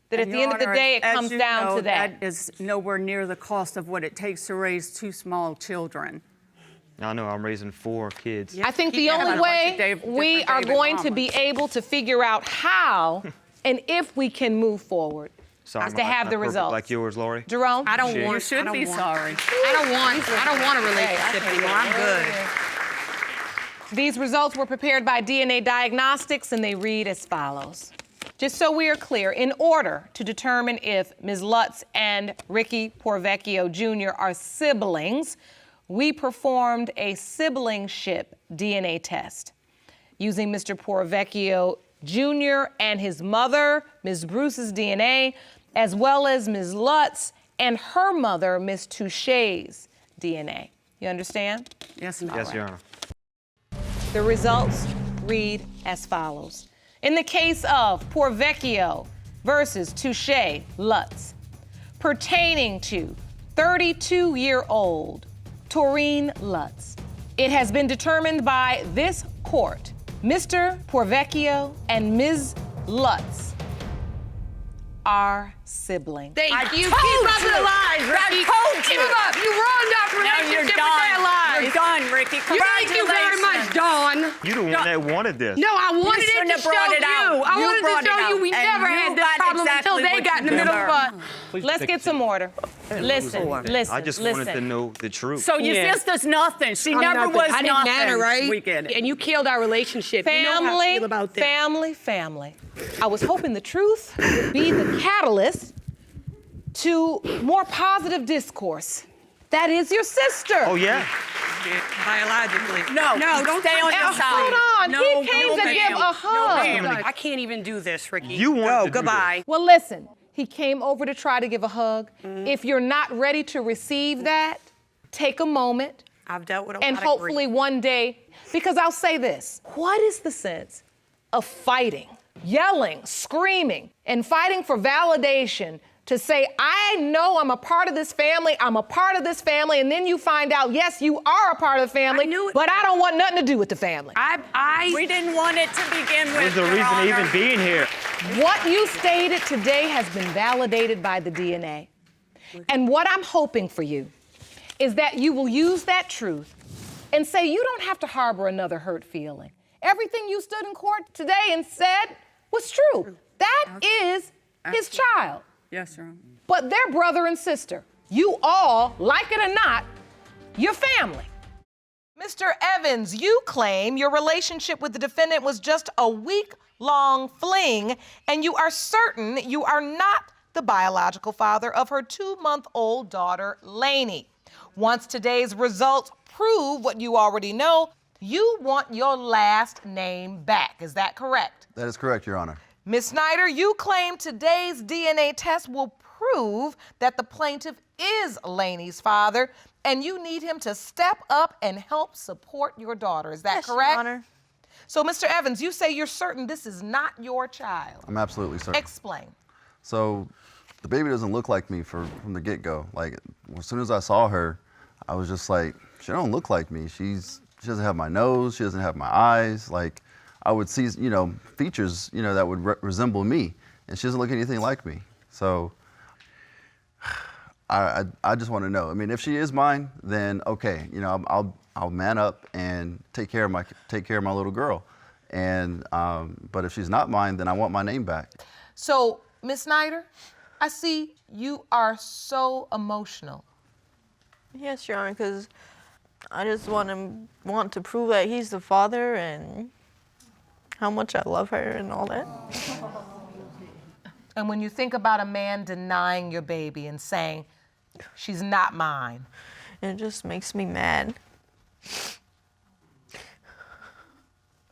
That at And the Your end of the Honor, day, it as comes you down know, to that. That is nowhere near the cost of what it takes to raise 2 small children. I know I'm raising 4 kids. I think the only way we are going to be able to figure out how and if we can move forward Sorry, is to have the perfect results. like yours, Lori. Jerome? I don't Shit. want. You should be sorry. I don't want a relationship anymore. I'm good. These results were prepared by DNA Diagnostics, and they read as follows. Just so we are clear, in order to determine if Ms. Lutz and Ricky Porrovecchio Jr. are siblings, we performed a siblingship DNA test using Mr. Porrovecchio Jr. and his mother, Ms. Bruce's DNA, as well as Ms. Lutz and her mother, Ms. Touchet's DNA. You understand? Yes, ma'am. Yes, Your Honor. The results read as follows. In the case of Porrovecchio versus Touchet Lutz, pertaining to 32-year-old Taurine Lutz, it has been determined by this court, Mr. Porrovecchio and Ms. Lutz are siblings. Thank you. told Keep up you. the lies, Ricky. I told Keep you. them up. You ruined our Now you're relationship with done. that lies. You're done, Ricky. Thank you very much, Dawn. You the one that wanted this. No, I wanted shouldn't it to have brought show it out. you. I You wanted brought to show it you out. we And never you had this got problem exactly until they what got in you the middle of deserve. Let's get some order. Listen. I just wanted to know the truth. So your sister's nothing. She never was I nothing. didn't matter, right? We get it. And you killed our relationship. You know how I feel about this. Family. I was hoping the truth would be the catalyst to more positive discourse. That is your sister. Oh, yeah. Biologically. No, don't stay on your side. Hold on. No, he came to ma'am. give a hug. I can't even do this, Ricky. You wanted Go, to do goodbye. Well, listen. He came over to try to give a hug. If you're not ready to receive that, take a moment. I've dealt with a And lot of hopefully grief. one day, because I'll say this, what is the sense of fighting, yelling, screaming, and fighting for validation to say, I know I'm a part of this family, and then you find out, yes, you are a part of the family, but I don't want nothing to do with the family. We didn't want it to begin with. There's a Your reason Honor. even being here. What you stated today has been validated by the DNA. And what I'm hoping for you is that you will use that truth and say you don't have to harbor another hurt feeling. Everything you stood in court today and said was true. That is his child. Yes, Your Honor. But they're brother and sister. You all, like it or not, you're family. Mr. Evans, you claim your relationship with the defendant was just a week-long fling, and you are certain you are not the biological father of her 2-month-old daughter, Lainey. Once today's results prove what you already know, you want your last name back. Is that correct? That is correct, Your Honor. Ms. Snyder, you claim today's DNA test will prove that the plaintiff is Laney's father, and you need him to step up and help support your daughter. Is that correct? Your Honor. So, Mr. Evans, you say you're certain this is not your child. I'm absolutely certain. Explain. So, the baby doesn't look like me from the get-go. Like, as soon as I saw her, I was just like, she don't look like me. She doesn't have my nose. She doesn't have my eyes. Like, I would see, features, that would resemble me, and she doesn't look anything like me. So, I just want to know. I mean, if she is mine, then okay, I'll man up and take care of my little girl. And but if she's not mine, then I want my name back. So, Ms. Snyder, I see you are so emotional. Yes, Your Honor, because I just want to prove that he's the father and how much I love her and all that. And when you think about a man denying your baby and saying, she's not mine. It just makes me mad.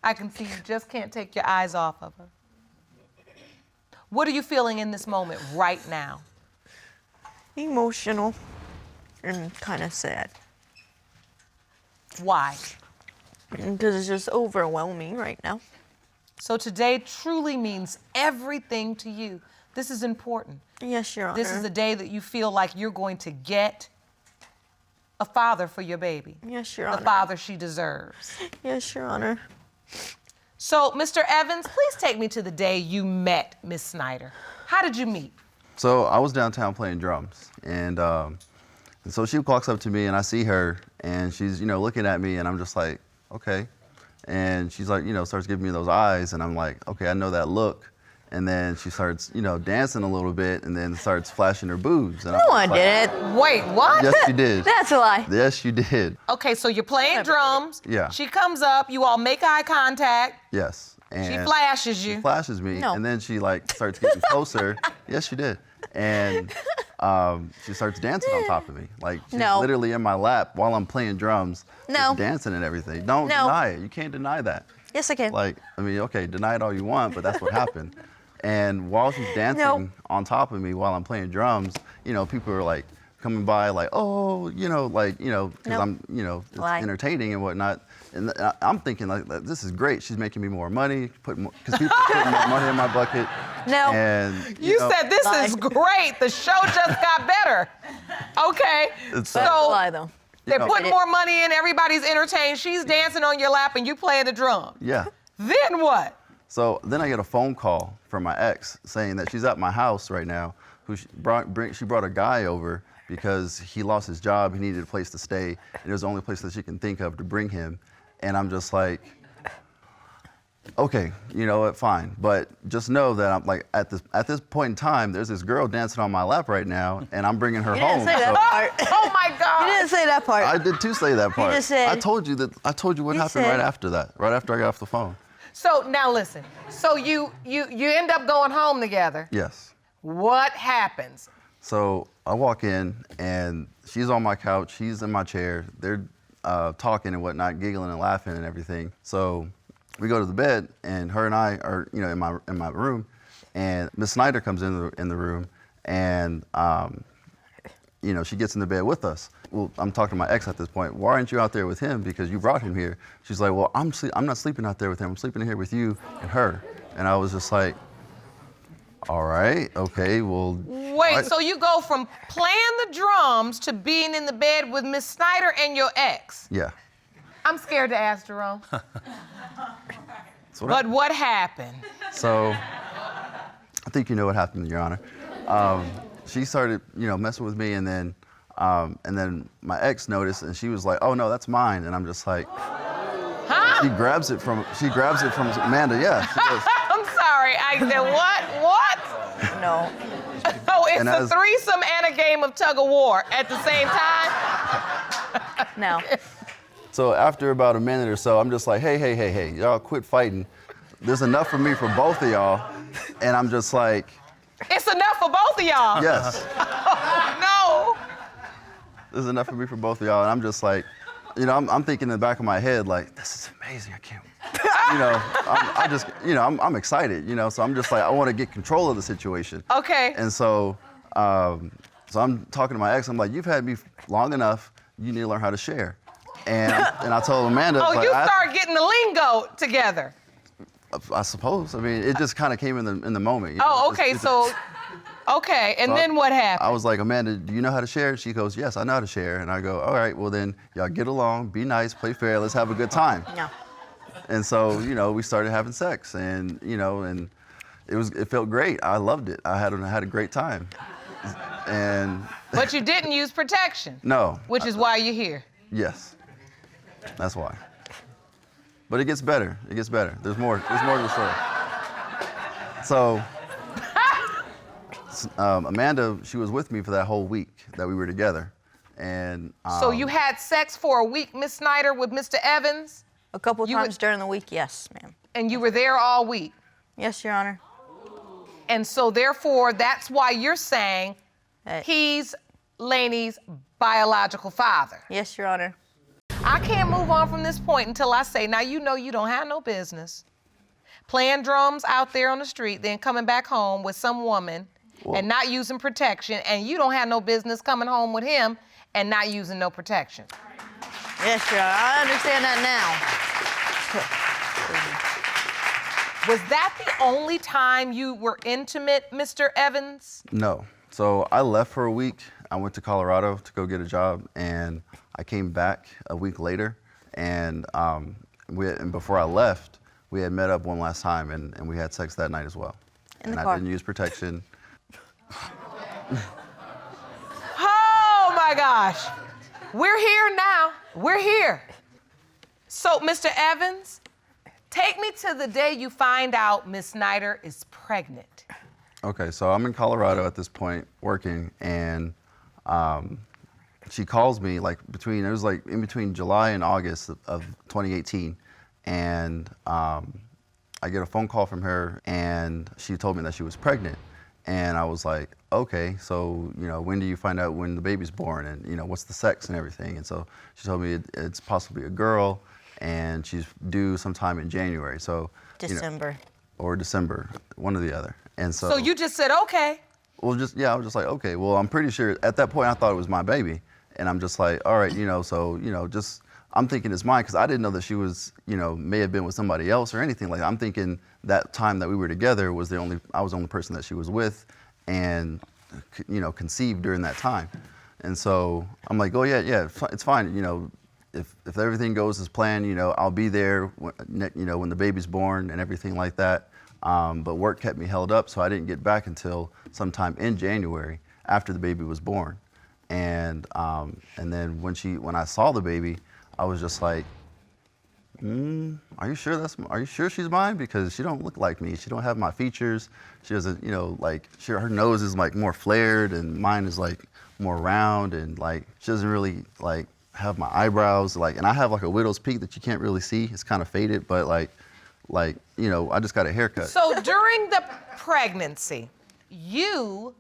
I can see you just can't take your eyes off of her. What are you feeling in this moment right now? Emotional and kind of sad. Why? Because it's just overwhelming right now. So today truly means everything to you. This is important. Yes, Your Honor. This is the day that you feel like you're going to get a father for your baby. Yes, Your Honor. The father she deserves. Yes, Your Honor. So, Mr. Evans, please take me to the day you met Miss Snyder. How did you meet? So I was downtown playing drums, and so she walks up to me, and I see her, and she's looking at me, and I'm just like, okay. And she's like, starts giving me those eyes, and I'm like, okay, I know that look. And then she starts, dancing a little bit, and then starts flashing her boobs. And No, I didn't. Wait, what? Yes, you did. That's a lie. Yes, you did. Okay, so you're playing drums. Yeah. She comes up, you all make eye contact. Yes. And She flashes you. She flashes me, No. and then she starts getting closer. Yes, she did. And she starts dancing on top of me. Like she's No. literally in my lap while I'm playing drums. No. just dancing and everything. Don't No. deny it. You can't deny that. Yes, I can. Okay, deny it all you want, but that's what happened. And while she's dancing on top of me while I'm playing drums, people are like coming by, like, oh, because I'm, it's Lie. entertaining and whatnot. And I'm thinking like, this is great. She's making me more money, because people are putting more money in my bucket. No. And You said this Lie. is great. The show just got better. Okay. It's, So That's a lie, though. they're know- putting more money in. Everybody's entertained. She's dancing on your lap and you playing the drum. Yeah. Then what? So then I get a phone call from my ex saying that she's at my house right now. She brought a guy over because he lost his job. He needed a place to stay, and it was the only place that she can think of to bring him. And I'm just like, okay, you know what, fine. But just know that I'm like at this point in time, there's this girl dancing on my lap right now, and I'm bringing her You home. didn't say that part. Oh my God. You didn't say that part. I did too say that part. just said- I told you what You happened said- right after that. Right after I got off the phone. So now listen. So you end up going home together. Yes. What happens? So I walk in, and she's on my couch, he's in my chair. They're talking and whatnot, giggling and laughing and everything. So we go to the bed, and her and I are, in my room, and Miss Snyder comes in the room, and she gets in the bed with us. Well, I'm talking to my ex at this point. Why aren't you out there with him? Because you brought him here. She's like, well, I'm not sleeping out there with him. I'm sleeping here with you and her. And I was just like, all right, okay, well. Wait, so you go from playing the drums to being in the bed with Miss Snyder and your ex? Yeah. I'm scared to ask Jerome. But what happened? So I think you know what happened, Your Honor. She started, messing with me, and then my ex noticed, and she was like, "Oh no, that's mine." And I'm just like, huh? She grabs it from Amanda. Yeah. She goes, I'm sorry. I said what? What? No. Oh, it's And a as- threesome and a game of tug of war at the same time. No. So after about a minute or so, I'm just like, hey, y'all quit fighting. There's enough for me for both of y'all. And I'm just like, It's enough for both of y'all. yes. Oh, no. This is enough for me for both of y'all. And I'm just like, you know, I'm thinking in the back of my head, like, this is amazing. I can't, you know, I just, you know, I'm excited, you know, so I'm just like, I want to get control of the situation. Okay. And so, so I'm talking to my ex. I'm like, you've had me long enough. You need to learn how to share. And I told Amanda. Oh, like, you start getting the lingo together. I suppose. I mean, it just kind of came in the moment. You know? Oh, okay. Okay, and So then what happened? I was like, Amanda, do you know how to share? She goes, yes, I know how to share. And I go, all right, well then, y'all get along, be nice, play fair, let's have a good time. Yeah. And so, you know, we started having sex, and you know, and it felt great. I loved it. I had a great time. And But you didn't use protection. no. Which is why you're here. Yes, that's why. But it gets better. It gets better. There's more to the story. So. Amanda, she was with me for that whole week that we were together, and So you had sex for a week, Miss Snyder, with Mr. Evans? A couple times during the week, yes, ma'am. And you were there all week? Yes, Your Honor. And so therefore, that's why you're saying he's Laney's biological father? Yes, Your Honor. I can't move on from this point until I say, now you know you don't have no business playing drums out there on the street, then coming back home with some woman and not using protection, and you don't have no business coming home with him and not using no protection. Yes, Your Honor. I understand that now. Was that the only time you were intimate, Mr. Evans? No. So I left for a week. I went to Colorado to go get a job, and I came back a week later, and before I left, we had met up one last time, and we had sex that night as well. In the I car. didn't use protection. Oh my gosh. We're here now. We're here. So, Mr. Evans, take me to the day you find out Miss Snyder is pregnant. Okay, so I'm in Colorado at this point working, and she calls me like in between July and August of 2018, and I get a phone call from her, and she told me that she was pregnant. And I was like, okay, so, you know, when do you find out when the baby's born, and, you know, what's the sex and everything? And so she told me it's possibly a girl, and she's due sometime in January. So December. You know, or December, one or the other. And So you just said, okay. Well, I was just like, okay, well, I'm pretty sure at that point I thought it was my baby. And I'm just like, all right, you know, so, you know, just, I'm thinking it's mine, because I didn't know that she was, you know, may have been with somebody else or anything like that. I'm thinking that time that we were together I was the only person that she was with, and, you know, conceived during that time. And so I'm like, oh yeah, it's fine. You know, if everything goes as planned, you know, I'll be there, you know, when the baby's born and everything like that. But work kept me held up, so I didn't get back until sometime in January after the baby was born. And then when I saw the baby, I was just like, are you sure she's mine? Because she don't look like me. She don't have my features. She doesn't, you know, like, her nose is like more flared, and mine is like more round, and like she doesn't really like have my eyebrows, like, and I have like a widow's peak that you can't really see. It's kind of faded, but like, you know, I just got a haircut. So during the pregnancy, you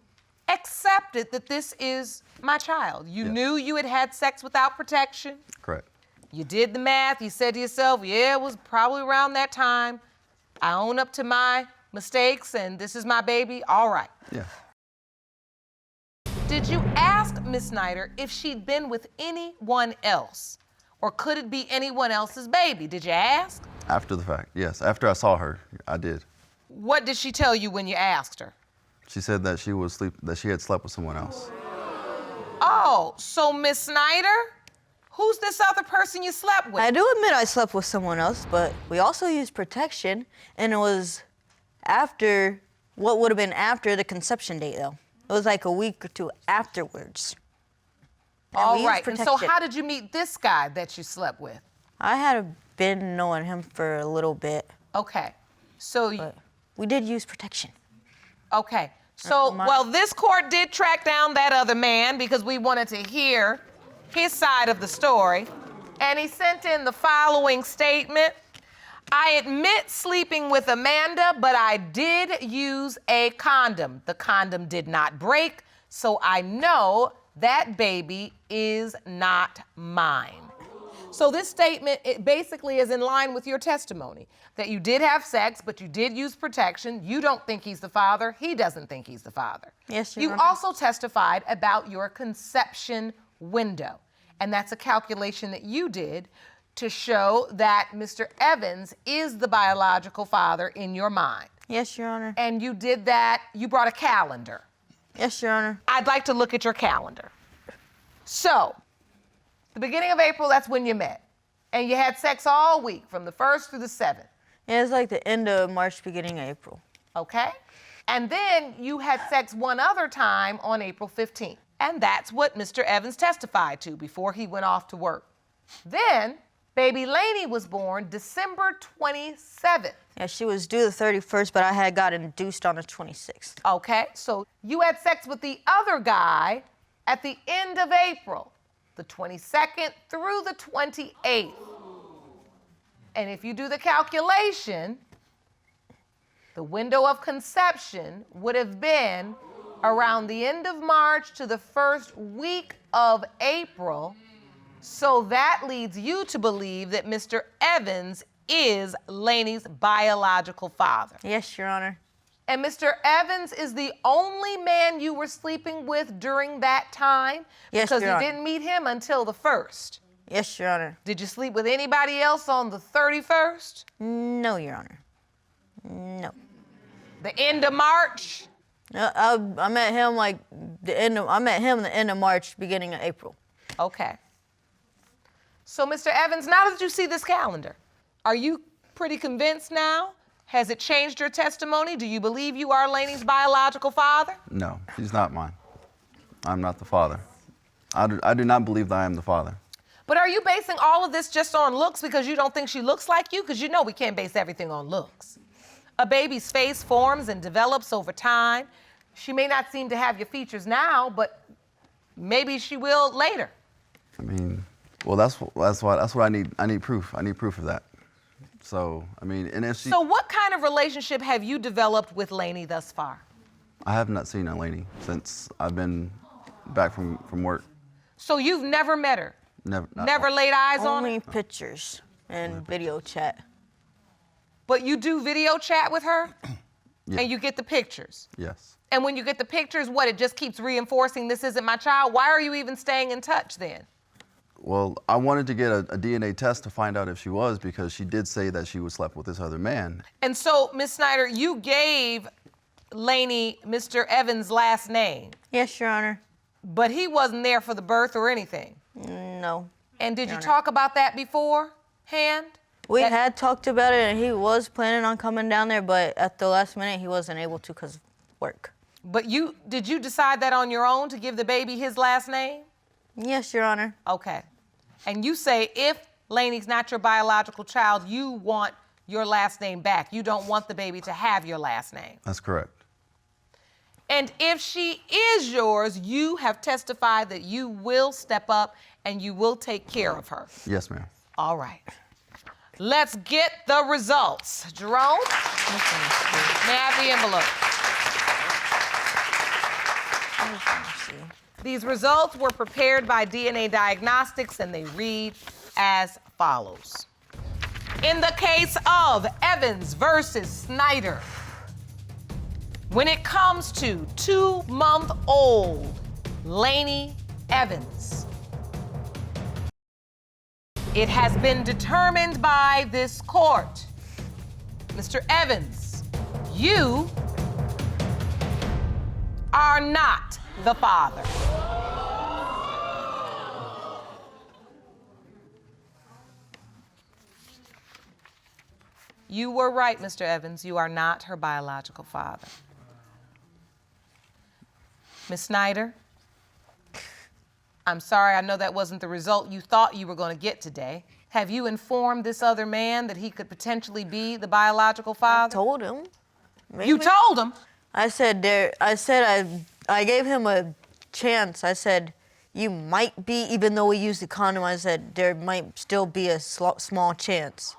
accepted that this is my child. You knew you had had sex without protection. Correct. You did the math. You said to yourself, yeah, it was probably around that time. I own up to my mistakes, and this is my baby. All right. Yeah. Did you ask Miss Snyder if she'd been with anyone else? Or could it be anyone else's baby? Did you ask? After the fact, yes. After I saw her, I did. What did she tell you when you asked her? She said that she had slept with someone else. Oh, so Miss Snyder, who's this other person you slept with? I do admit I slept with someone else, but we also used protection, and it was after, what would have been after the conception date, though. It was like a week or two afterwards. All right, and so how did you meet this guy that you slept with? I had been knowing him for a little bit. Okay, so but we did use protection. Okay, so, well, this court did track down that other man because we wanted to hear his side of the story, and he sent in the following statement. I admit sleeping with Amanda, but I did use a condom. The condom did not break, so I know That baby is not mine. So this statement, it basically is in line with your testimony, that you did have sex, but you did use protection. You don't think he's the father. He doesn't think he's the father. Yes, Your You Honor. also testified about your conception window, and that's a calculation that you did to show that Mr. Evans is the biological father in your mind. Yes, Your Honor. And you did that, you brought a calendar. Yes, Your Honor. I'd like to look at your calendar. So, the beginning of April, that's when you met. And you had sex all week, from the 1st through the 7th. Yeah, it's like the end of March, beginning of April. Okay? And then you had sex one other time on April 15th. And that's what Mr. Evans testified to before he went off to work. Then, baby Laney was born December 27th. Yeah, she was due the 31st, but I had got induced on the 26th. Okay, so you had sex with the other guy at the end of April, the 22nd through the 28th. And if you do the calculation, the window of conception would have been around the end of March to the first week of April. So that leads you to believe that Mr. Evans is Laney's biological father. Yes, Your Honor. And Mr. Evans is the only man you were sleeping with during that time? Yes, because Your you Honor. didn't meet him until the 1st. Yes, Your Honor. Did you sleep with anybody else on the 31st? No, Your Honor. No. The end of March? No, I met him like the end of, I met him the end of March, beginning of April. Okay. So, Mr. Evans, now that you see this calendar, are you pretty convinced now? Has it changed your testimony? Do you believe you are Laney's biological father? No, he's not mine. I'm not the father. I do not believe that I am the father. But are you basing all of this just on looks because you don't think she looks like you? Because you know we can't base everything on looks. A baby's face forms and develops over time. She may not seem to have your features now, but maybe she will later. I mean, well, that's what I need. I need proof. I need proof of that. So, I mean, and if she... So what kind of relationship have you developed with Laney thus far? I have not seen Laney since I've been back from work. So you've never met her? Never laid eyes on her? Only pictures and video chat. But you do video chat with her? Yeah. And you get the pictures? Yes. And when you get the pictures, what, it just keeps reinforcing this isn't my child? Why are you even staying in touch then? Well, I wanted to get a DNA test to find out if she was, because she did say that she was slept with this other man. And so, Ms. Snyder, you gave Laney Mr. Evans' last name. Yes, Your Honor. But he wasn't there for the birth or anything? No. And did Your you Honor. talk about that beforehand? We had talked about it, and he was planning on coming down there, but at the last minute, he wasn't able to because of work. But did you decide that on your own to give the baby his last name? Yes, Your Honor. Okay. And you say if Laney's not your biological child, you want your last name back. You don't want the baby to have your last name. That's correct. And if she is yours, you have testified that you will step up and you will take care of her. Yes, ma'am. All right. Let's get the results. Jerome, may I have the envelope? These results were prepared by DNA Diagnostics and they read as follows. In the case of Evans versus Snyder, when it comes to 2-month-old Laney Evans, it has been determined by this court, Mr. Evans, you are not the father. You were right, Mr. Evans. You are not her biological father. Ms. Snyder, I'm sorry, I know that wasn't the result you thought you were going to get today. Have you informed this other man that he could potentially be the biological father? I told him. Maybe. You told him? I gave him a chance. I said, you might be, even though we used the condom, I said, there might still be a small chance.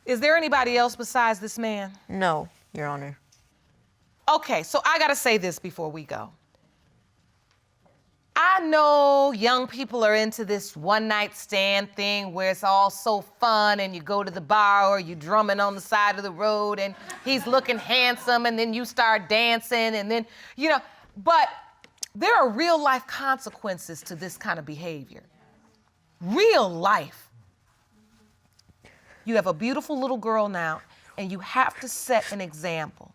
Is there anybody else besides this man? No, Your Honor. Okay, so I gotta say this before we go. I know young people are into this one-night stand thing where it's all so fun and you go to the bar or you drumming on the side of the road and he's looking handsome and then you start dancing and then, you know, but there are real life consequences to this kind of behavior. Real life. You have a beautiful little girl now and you have to set an example.